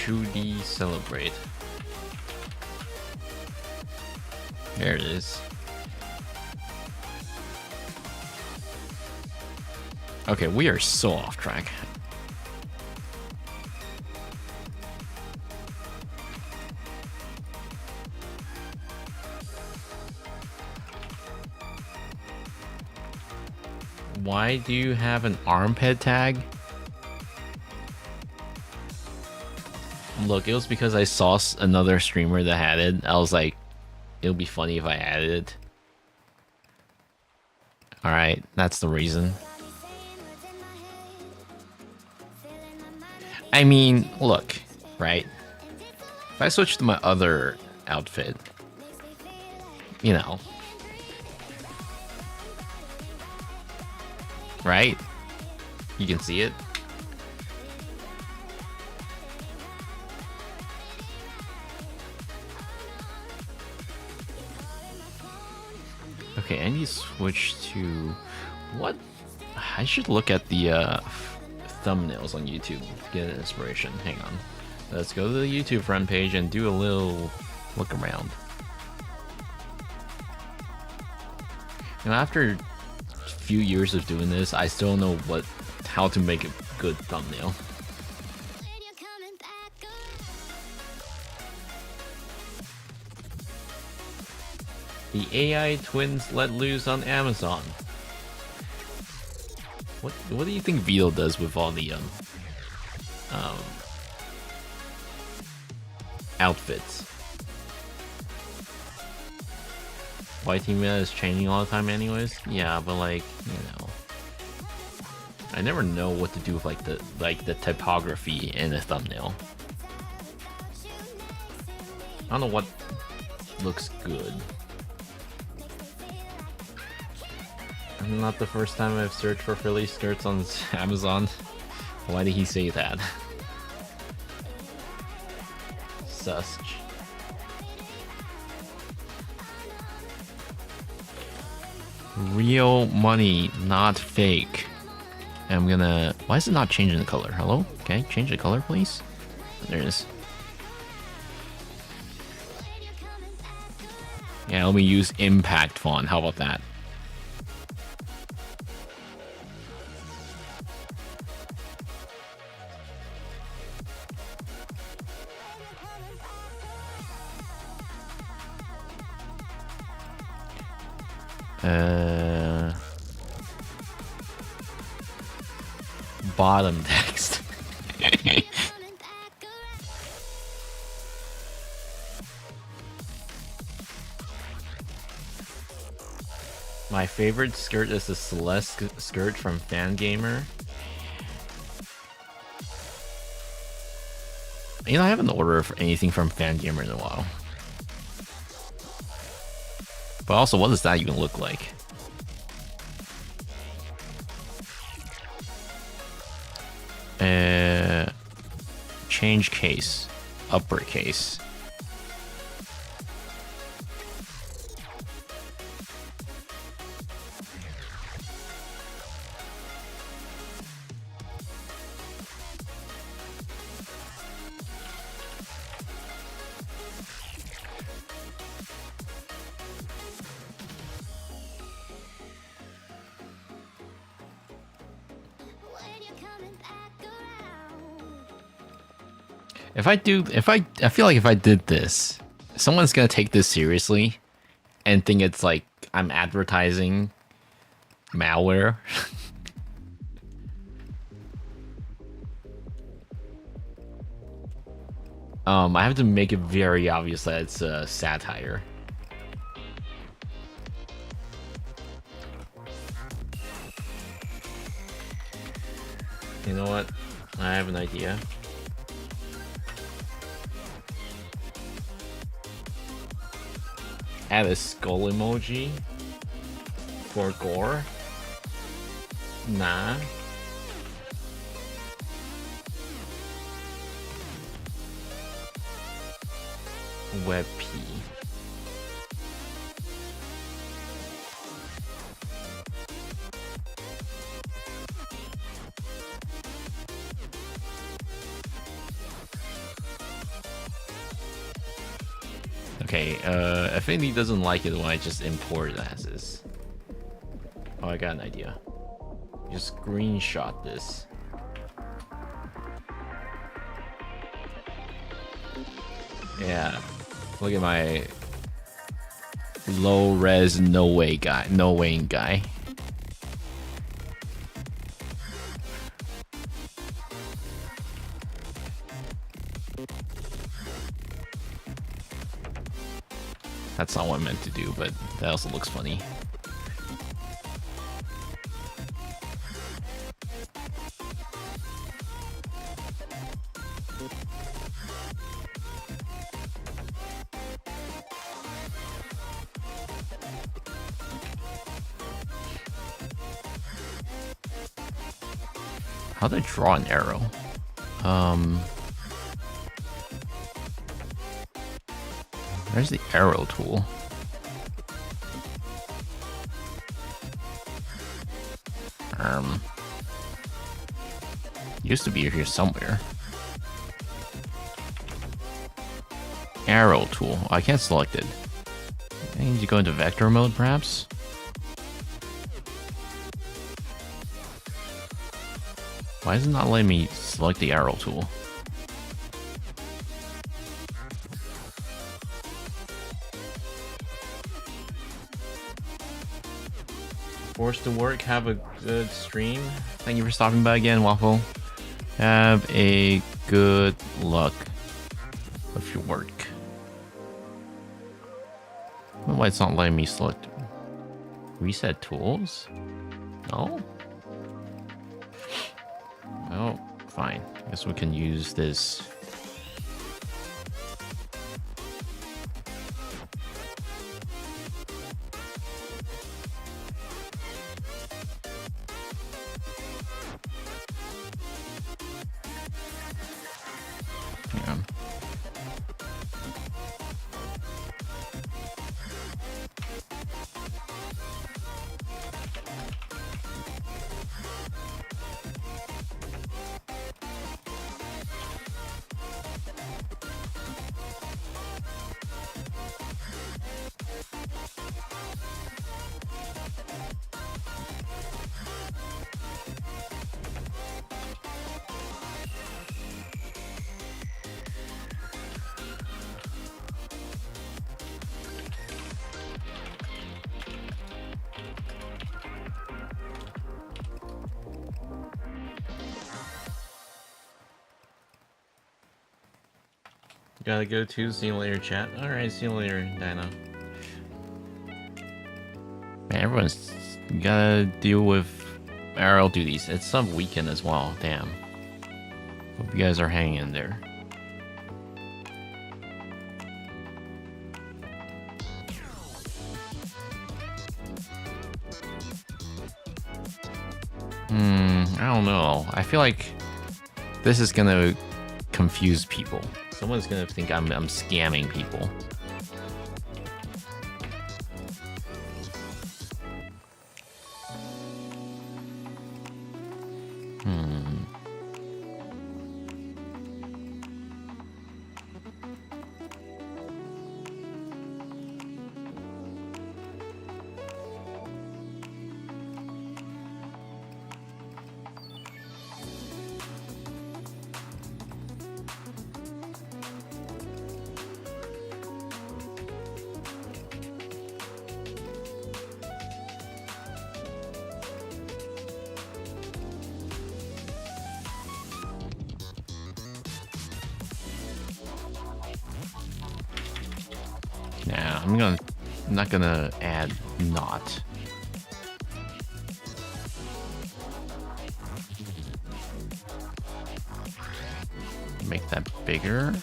2D celebrate. There it is. Okay, we are so off track. Why do you have an armpit tag? Look, it was because I saw another streamer that had it. I was like, it would be funny if I added it. Alright, that's the reason. I mean, look, right? If I switch to my other outfit, you know. Right? You can see it. Okay, I need to switch to what? I should look at the thumbnails on YouTube to get an inspiration. Hang on. Let's go to the YouTube front page and do a little look around. And after a few years of doing this, I still know how to make a good thumbnail. The AI twins let loose on Amazon. What do you think Vito does with all the outfits? White team is changing all the time anyways? Yeah, but like, you know. I never know what to do with the typography in a thumbnail. I don't know what looks good. Not the first time I've searched for frilly skirts on Amazon. Why did he say that? Sus. Real money, not fake. I'm gonna... Why is it not changing the color? Hello? Okay, change the color, please. There it is. Yeah, let me use impact font. How about that? Bottom text. My favorite skirt is the Celeste skirt from Fangamer. You know, I haven't ordered for anything from Fangamer in a while. But also, what does that even look like? Change case, uppercase. I feel like if I did this, someone's gonna take this seriously and think it's like I'm advertising malware. I have to make it very obvious that it's a satire. You know what? I have an idea. Add a skull emoji for gore. Nah. WebP. Okay, Affinity doesn't like it when I just import it as is. Oh, I got an idea. Just screenshot this. Yeah. Look at my low res no way guy. That's not what I meant to do, but that also looks funny. How do I draw an arrow? Where's the arrow tool? Used to be here somewhere. Arrow tool. Oh, I can't select it. I need to go into vector mode, perhaps? Why is it not letting me select the arrow tool? Forced to work. Have a good stream. Thank you for stopping by again, Waffle. Have a good luck with your work. I don't know why it's not letting me select reset tools. No? Oh, fine. I guess we can use this. Yeah. Gotta go to. See you later, chat. Alright, see you later, Dino. Man, everyone's gotta deal with RL duties. It's some weekend as well. Damn. Hope you guys are hanging in there. I don't know. I feel like this is gonna confuse people. Someone's gonna think I'm scamming people. Nah, I'm not gonna add not. Make that bigger.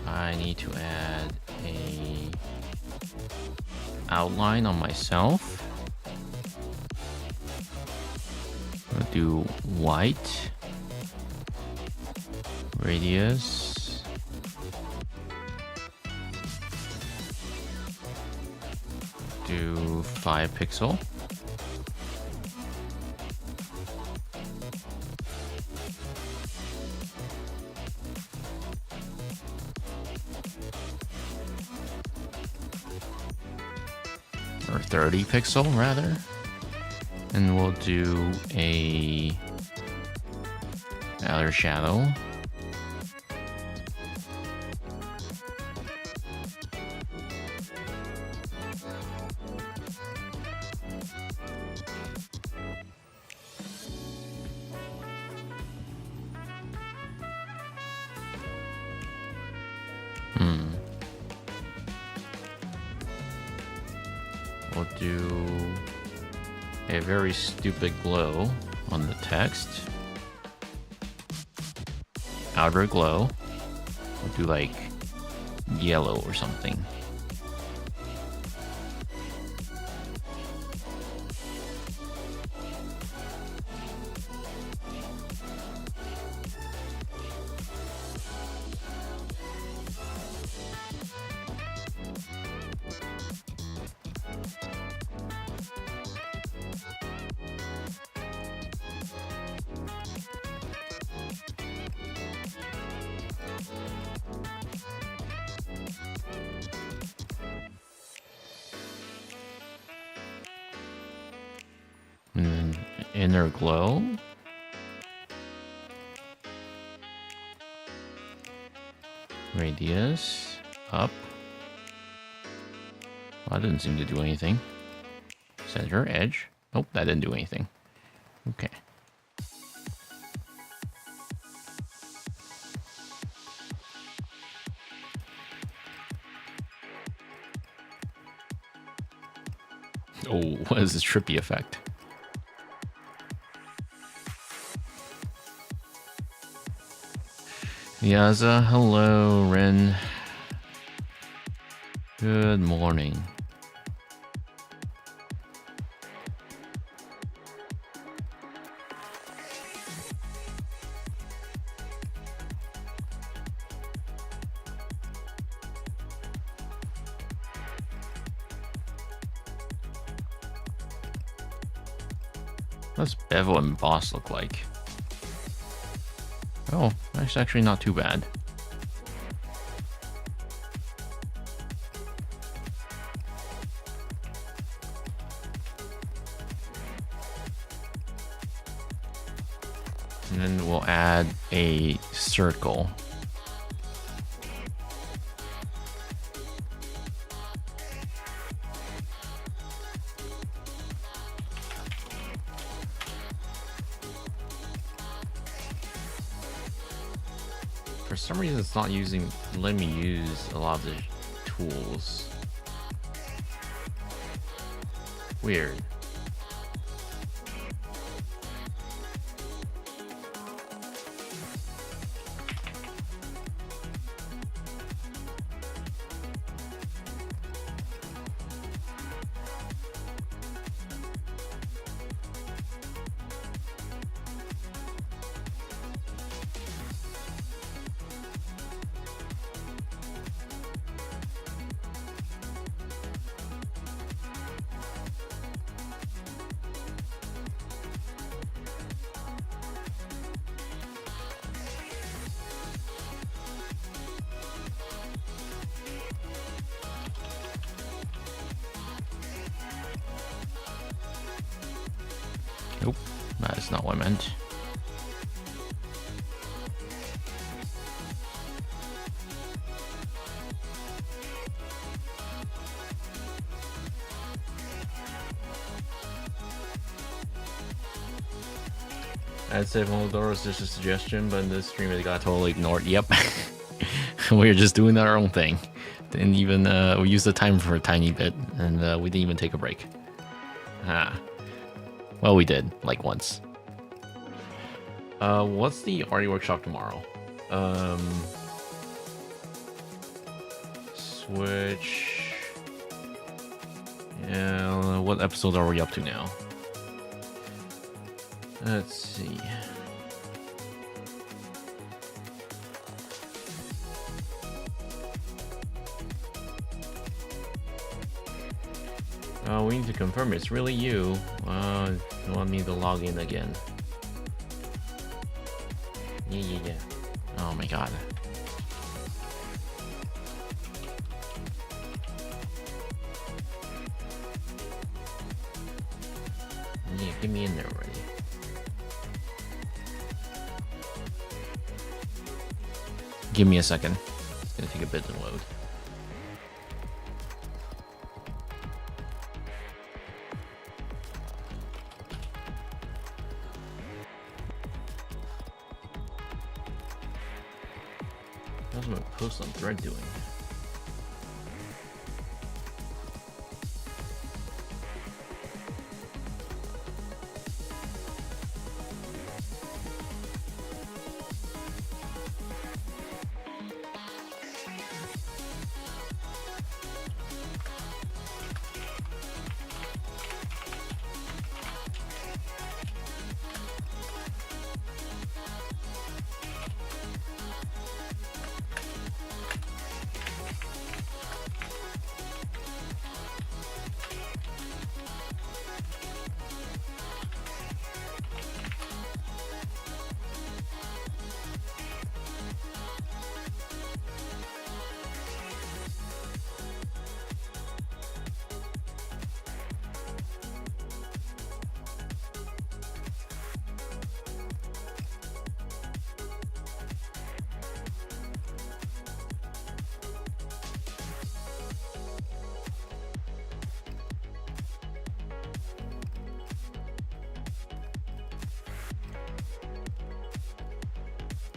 I need to add a outline on myself. I'm gonna do white. Radius. Do 5 pixel. Or 30 pixel rather. And we'll do a outer shadow. We'll do a very stupid glow on the text. Outer glow. We'll do like yellow or something. And then inner glow. Radius. Up. Well, that didn't seem to do anything. Center edge. Nope, that didn't do anything. Okay. Oh, what is this trippy effect? Yaza, hello, Ren. Good morning. What's Bevel and Boss look like? Oh, that's actually not too bad. And then we'll add a circle. For some reason, it's not letting me use a lot of the tools. Weird. Nope, that is not what I meant. I'd say Pomodoro is just a suggestion, but in this stream it got totally ignored. Yep. We were just doing our own thing. Didn't even, we used the timer for a tiny bit, and we didn't even take a break. Well, we did, like once. What's the arty workshop tomorrow? Switch. Yeah, what episode are we up to now? Let's see. We need to confirm it's really you. You want me to log in again? Yeah. Oh my god. Yeah, get me in there already. Give me a second. It's gonna take a bit to load. How's my post on thread doing?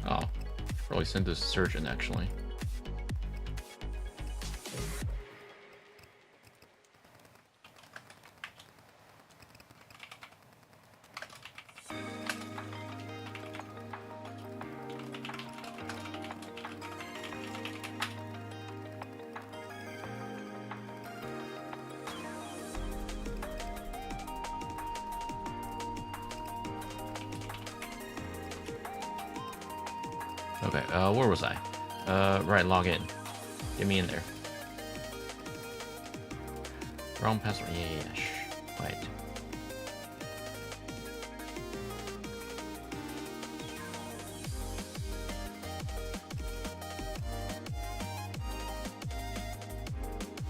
Oh, probably send this to surgeon actually. Okay, where was I? Right, log in. Get me in there. Wrong password. Yeah. Right.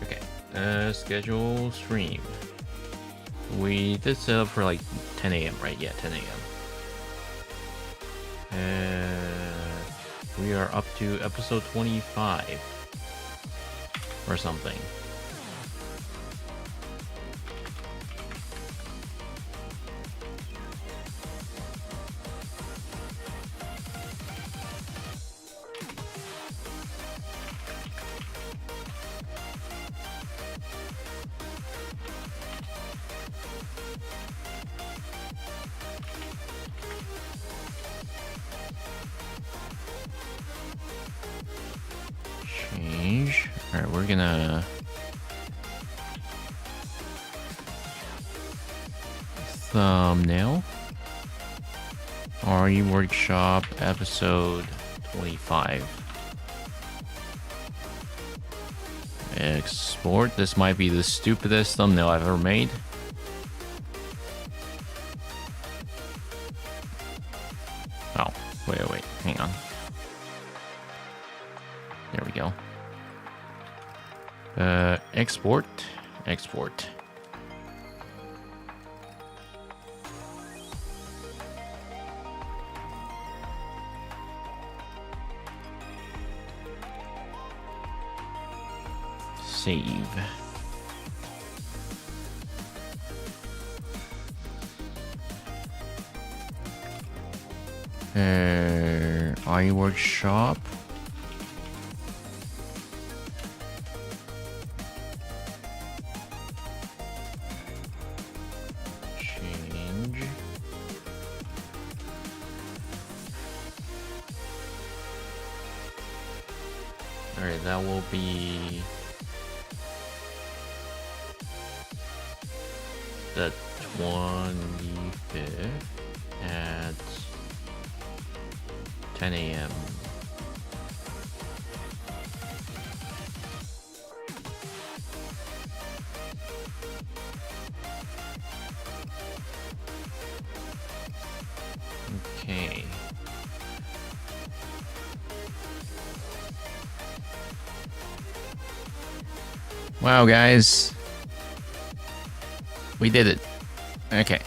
Okay. Schedule stream. We did set up for like 10 a.m. right? Yeah, 10 a.m. We are up to episode 25 or something. Change. All right, we're gonna thumbnail. RE Workshop episode 25. Export. This might be the stupidest thumbnail I've ever made. Oh, wait. Hang on. There we go. Export. Save. iWorkshop. Change. Alright, that will be the 25th at 10 a.m. Okay. Wow, guys. We did it. Okay.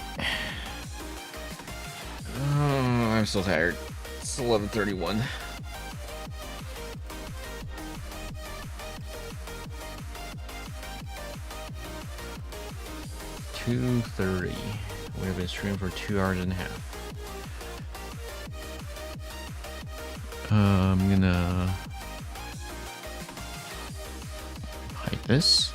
Oh, I'm so tired. It's 11:31. $2:30. We have been streaming for 2 hours and a half. I'm gonna hide this.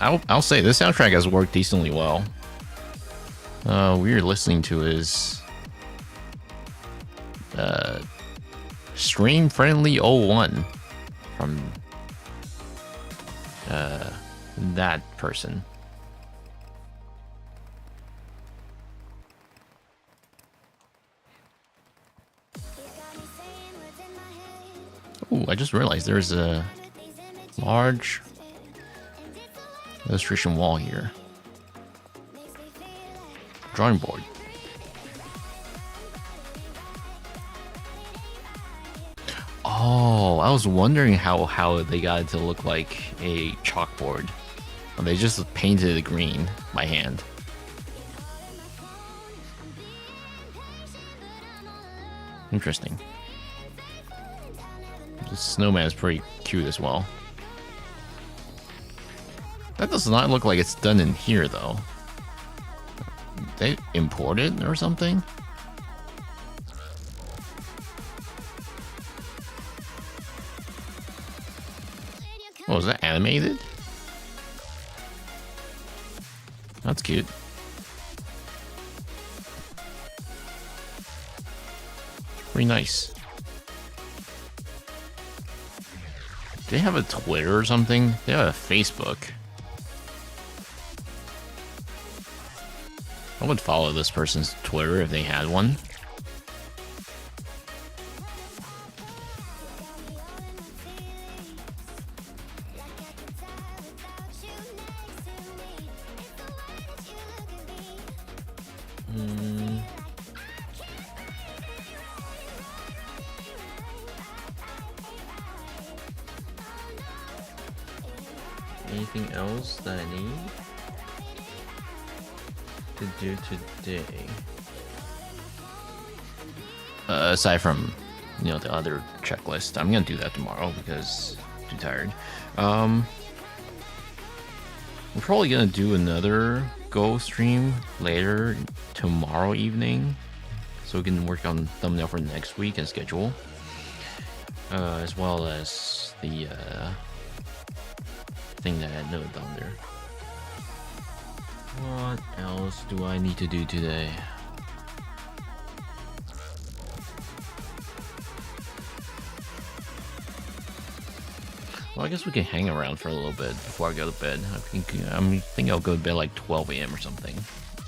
I'll say this soundtrack has worked decently well. We're listening to is Stream Friendly 01 from that person. Ooh, I just realized there's a large illustration wall here. Drawing board. Oh, I was wondering how they got it to look like a chalkboard. And they just painted it green by hand. Interesting. The snowman is pretty cute as well. That does not look like it's done in here, though. They imported or something? Oh, is that animated? That's cute. Pretty nice. Do they have a Twitter or something? They have a Facebook. I would follow this person's Twitter if they had one. Anything else that I need to do today? Aside from, the other checklist. I'm gonna do that tomorrow because I'm too tired. We're probably gonna do another Go stream later tomorrow evening, so we can work on thumbnail for next week and schedule, as well as the thing that I noted down there. What else do I need to do today? Well, I guess we can hang around for a little bit before I go to bed. I think I'll go to bed like 12 a.m. or something.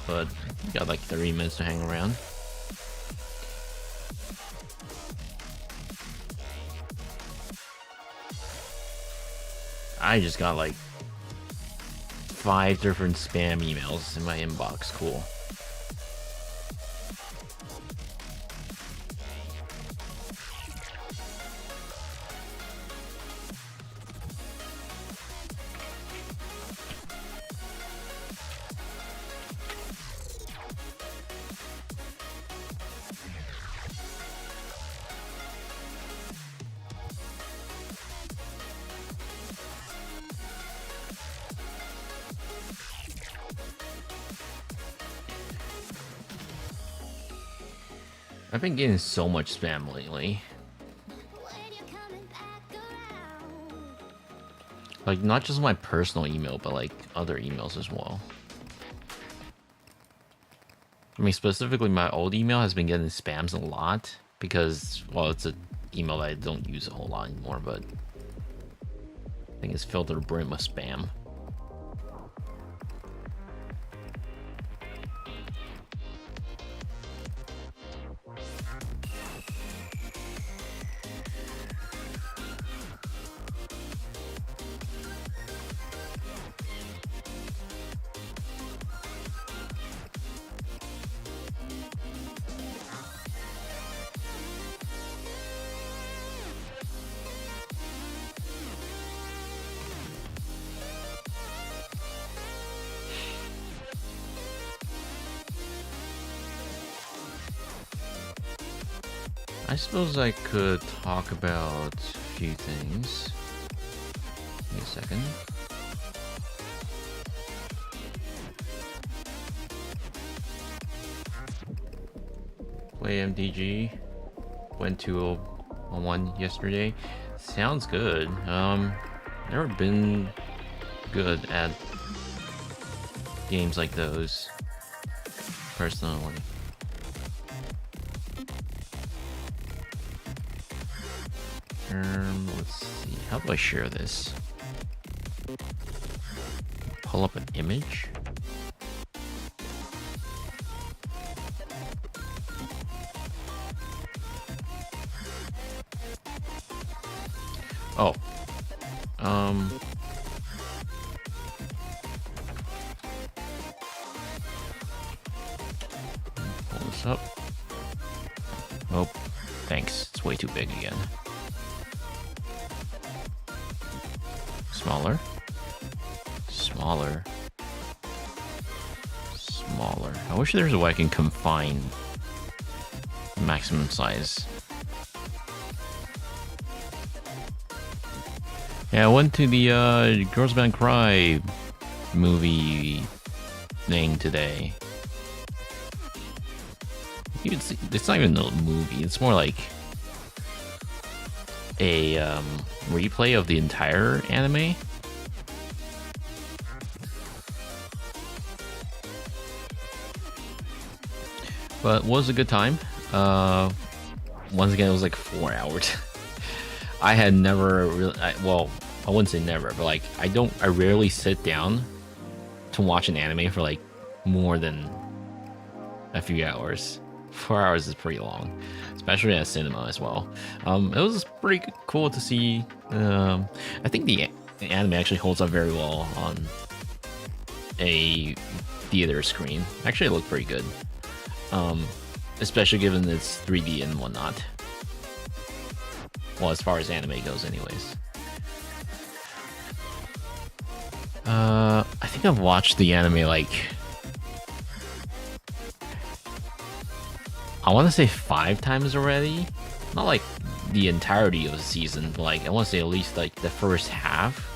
But we got like 30 minutes to hang around. I just got like 5 different spam emails in my inbox. Cool. I've been getting so much spam lately. Like, not just my personal email, but like other emails as well. I mean, specifically my old email has been getting spams a lot because, well, it's an email that I don't use a whole lot anymore, but I think it's filled to the brim with spam. I suppose I could talk about a few things. Give me a second. Play MTG. Went to on one yesterday. Sounds good. Never been good at games like those, personally. Let's see. How do I share this? Pull up an image. Oh. Pull this up. Oh, thanks. It's way too big again. Smaller. Smaller. Smaller. I wish there was a way I can confine maximum size. Yeah, I went to the Girls Band Cry movie thing today. It's not even a movie, it's more like a replay of the entire anime. But it was a good time. Once again, it was like 4 hours. I had never really, well, I wouldn't say never, but like I rarely sit down to watch an anime for like more than a few hours. 4 hours is pretty long, especially at cinema as well. It was pretty cool to see. I think the anime actually holds up very well on a theater screen. Actually, it looked pretty good, especially given it's 3D and whatnot. Well, as far as anime goes, anyways. I think I've watched the anime like, I want to say 5 times already. Not like the entirety of the season, but like I want to say at least like the first half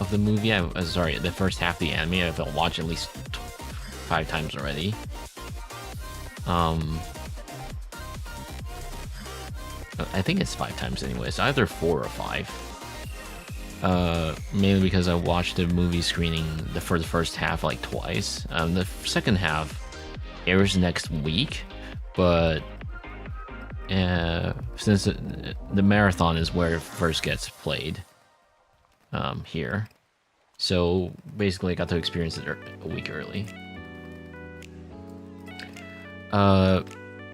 of the movie. Sorry, the first half of the anime I've watched at least 5 times already. I think it's 5 times anyways, either 4 or 5. Mainly because I watched the movie screening for the first half like twice. The second half airs next week, but since the marathon is where it first gets played here, so basically I got to experience it a week early.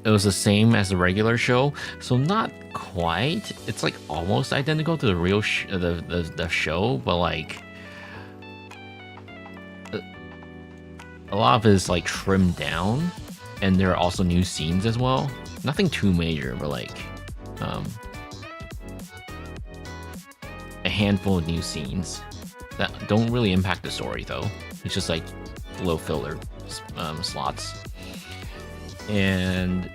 It was the same as the regular show, so not quite. It's like almost identical to the real the show, but like a lot of it is like trimmed down, and there are also new scenes as well. Nothing too major, but like a handful of new scenes that don't really impact the story though. It's just like little filler slots. And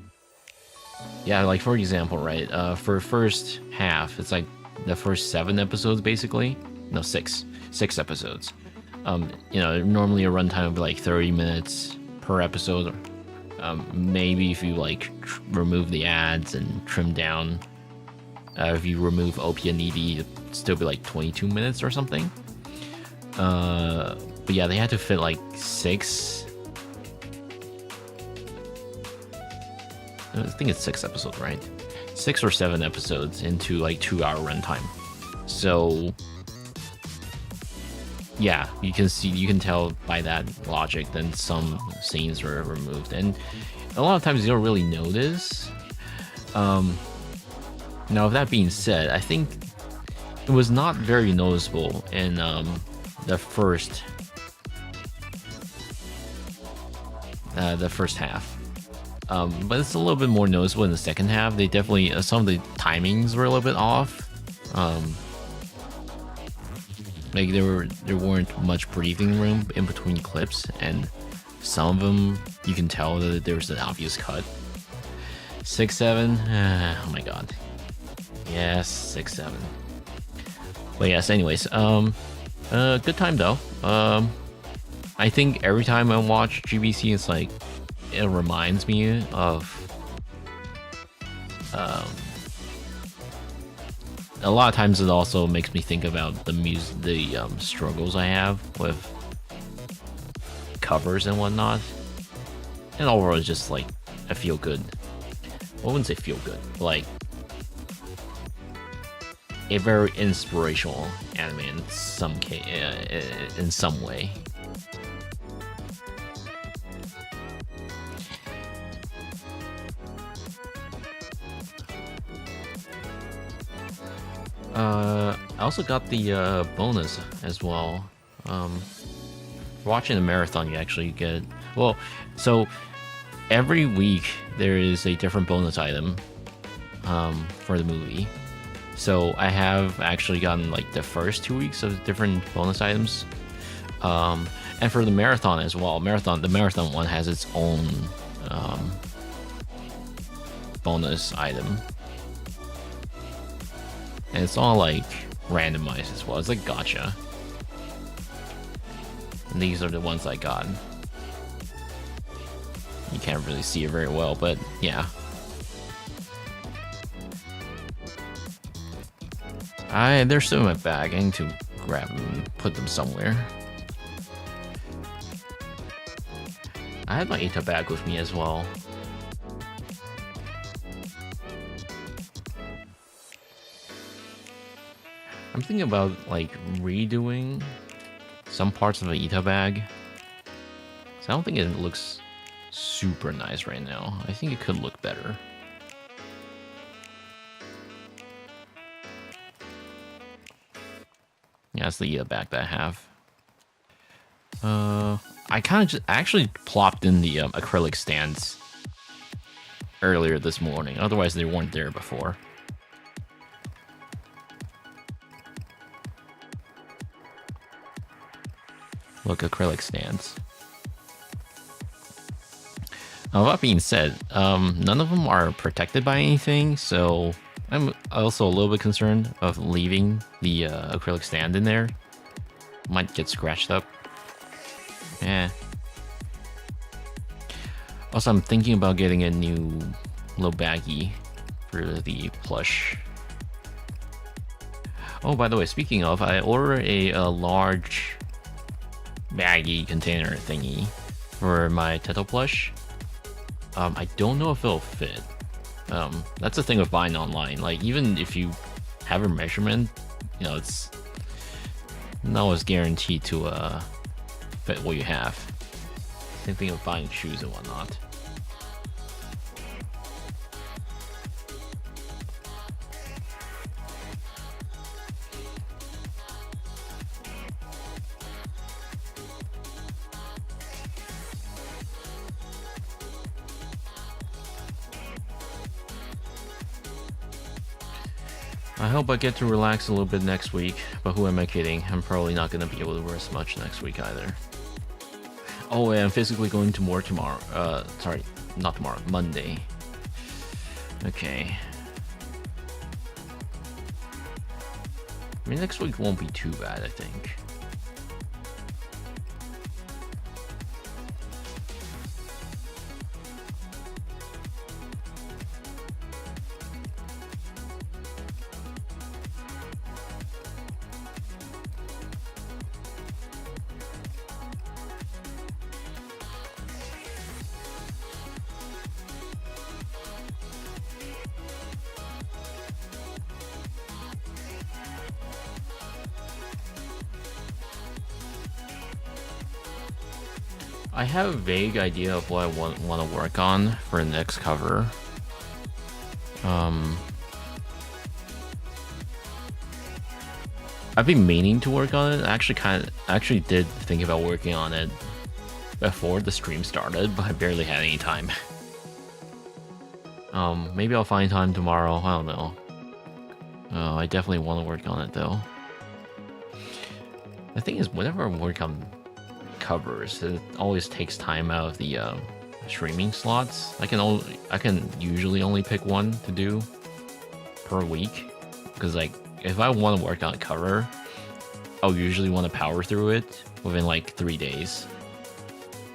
yeah, like for example, right, for first half, it's like the first 7 episodes basically. No, 6 episodes. You know, normally a runtime of like 30 minutes per episode. Maybe if you like remove the ads and trim down, if you remove OP and ED, it'd still be like 22 minutes or something. But yeah, they had to fit like 6. I think it's 6 episodes, right? 6 or 7 episodes into like 2-hour runtime. So yeah, you can tell by that logic then some scenes were removed, and a lot of times you don't really notice. Now with that being said, I think it was not very noticeable in the first half. But it's a little bit more noticeable in the second half. They definitely, some of the timings were a little bit off. Like there weren't much breathing room in between clips, and some of them you can tell that there was an obvious cut. 6-7. Oh my god. Yes, 6-7. But yes, anyways, good time though. I think every time I watch GBC, it's like it reminds me of a lot of times. It also makes me think about the struggles I have with covers and whatnot. And overall, it's just like I feel good. I wouldn't say feel good, but like a very inspirational anime in some way. I also got the bonus as well. Watching a marathon, you actually get so every week there is a different bonus item for the movie. So I have actually gotten like the first 2 weeks of different bonus items, and for the marathon as well. The marathon one has its own bonus item, and it's all like randomized as well. It's like gacha, and these are the ones I got. You can't really see it very well, but yeah. They're still in my bag. I need to grab them and put them somewhere. I had my Ita bag with me as well. I'm thinking about like redoing some parts of the Ita bag. So I don't think it looks super nice right now. I think it could look better. Yeah, that's the bag that I have. I kind of just actually plopped in the acrylic stands earlier this morning. Otherwise, they weren't there before. Look, acrylic stands. Now, that being said, none of them are protected by anything, so I'm also a little bit concerned of leaving the acrylic stand in there. Might get scratched up. Yeah. Also, I'm thinking about getting a new little baggie for the plush. Oh, by the way, speaking of, I ordered a large baggie container thingy for my Teto plush. I don't know if it'll fit. That's the thing with buying online. Like, even if you have a measurement, you know, it's not always guaranteed to fit what you have. Same thing with buying shoes and whatnot. I hope I get to relax a little bit next week, but who am I kidding? I'm probably not going to be able to rest much next week either. Oh, and I'm physically going to work tomorrow. Sorry, not tomorrow, Monday. Okay. I mean, next week won't be too bad, I think. I have a vague idea of what I want to work on for the next cover. I've been meaning to work on it. I actually did think about working on it before the stream started, but I barely had any time. Maybe I'll find time tomorrow. I don't know. I definitely want to work on it though. The thing is, whenever I work on covers, it always takes time out of the streaming slots. I can usually only pick one to do per week, because like if I want to work on a cover, I'll usually want to power through it within like 3 days.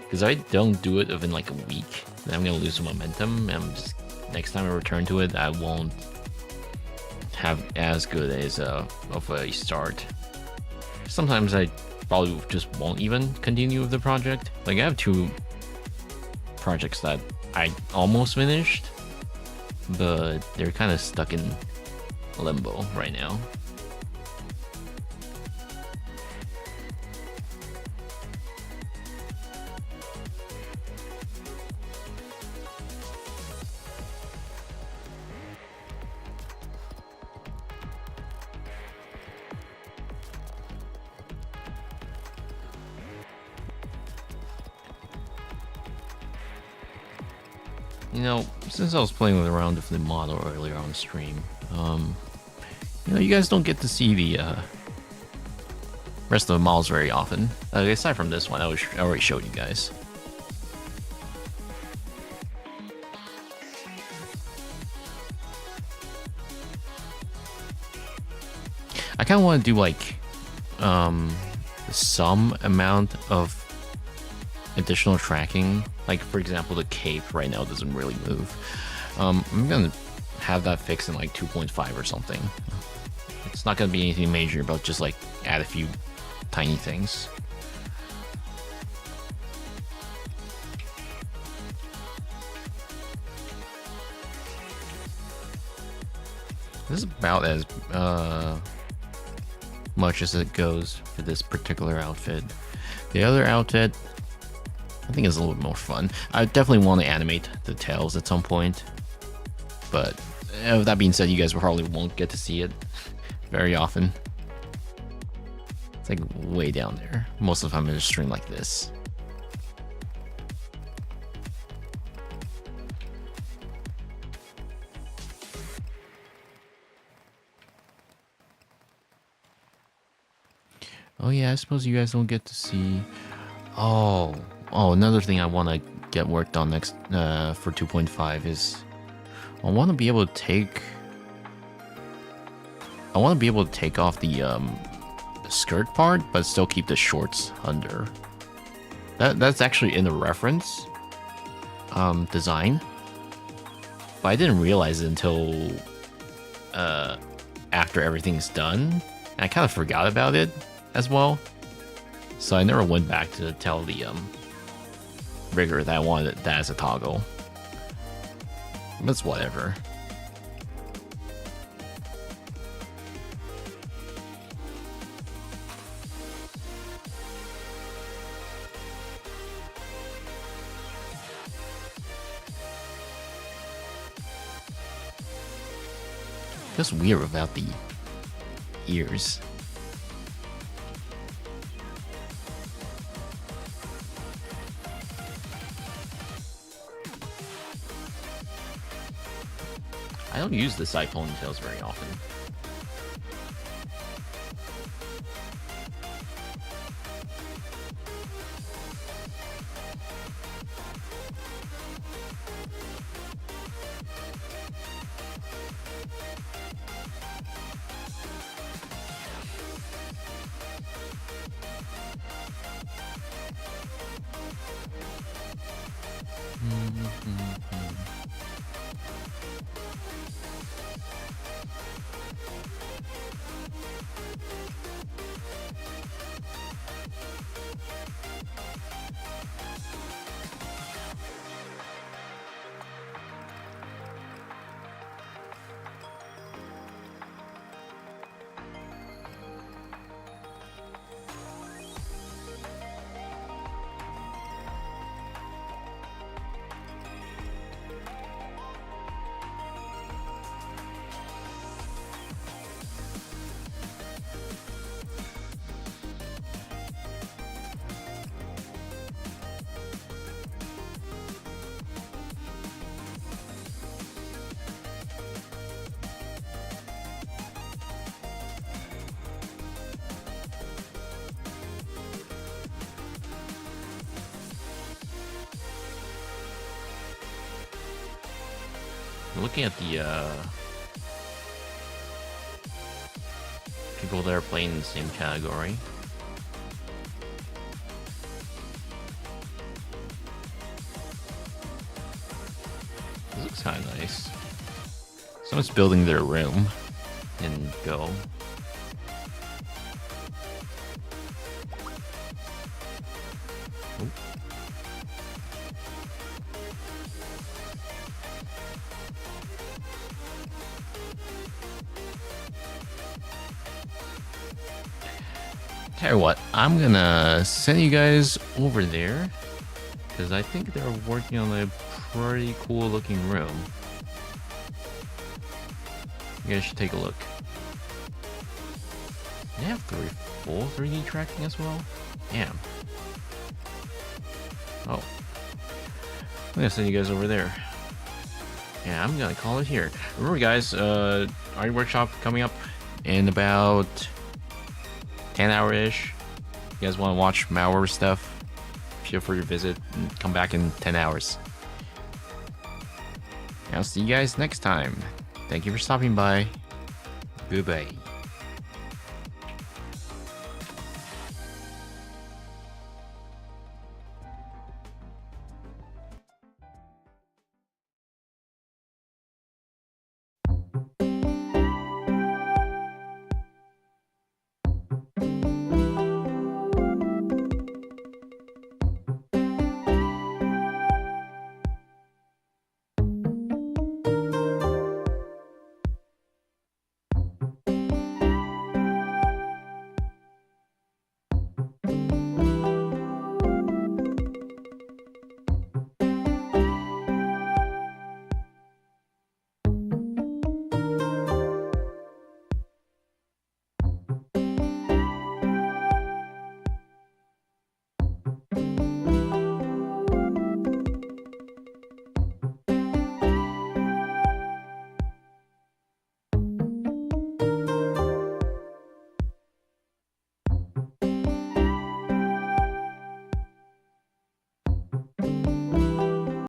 Because if I don't do it within like a week, then I'm gonna lose some momentum, and next time I return to it, I won't have as good as of a start. Sometimes I probably just won't even continue with the project. Like I have 2 projects that I almost finished, but they're kind of stuck in limbo right now. You know, since I was playing around with the model earlier on stream, you know, you guys don't get to see the rest of the models very often. Aside from this one, I already showed you guys. I kind of want to do like some amount of additional tracking. Like for example, the cape right now doesn't really move. I'm gonna have that fixed in like 2.5 or something. It's not gonna be anything major, but just like add a few tiny things. This is about as much as it goes for this particular outfit. The other outfit, I think, is a little bit more fun. I definitely want to animate the tails at some point, but with that being said, you guys probably won't get to see it very often. It's like way down there. Most of the time in a stream like this. Oh yeah, I suppose you guys don't get to see. Oh, another thing I want to get worked on next for 2.5 is I want to be able to take. I want to be able to take off the skirt part, but still keep the shorts under. That's actually in the reference design, but I didn't realize it until after everything's done, and I kind of forgot about it as well. So I never went back to tell the rigger that I wanted that as a toggle. But it's whatever. Feels weird without the ears. I don't use the side ponytails very often. I'm looking at the people that are playing in the same category. This looks kind of nice. Someone's building their room in Go. Tell you what, I'm gonna send you guys over there because I think they're working on a pretty cool looking room. You guys should take a look. They have full 3D tracking as well? Damn. Oh. I'm gonna send you guys over there. Yeah, I'm gonna call it here. Remember guys, Art Workshop coming up in about 10 hour-ish. You guys want to watch malware stuff? Feel free to visit and come back in 10 hours. I'll see you guys next time. Thank you for stopping by. Goodbye.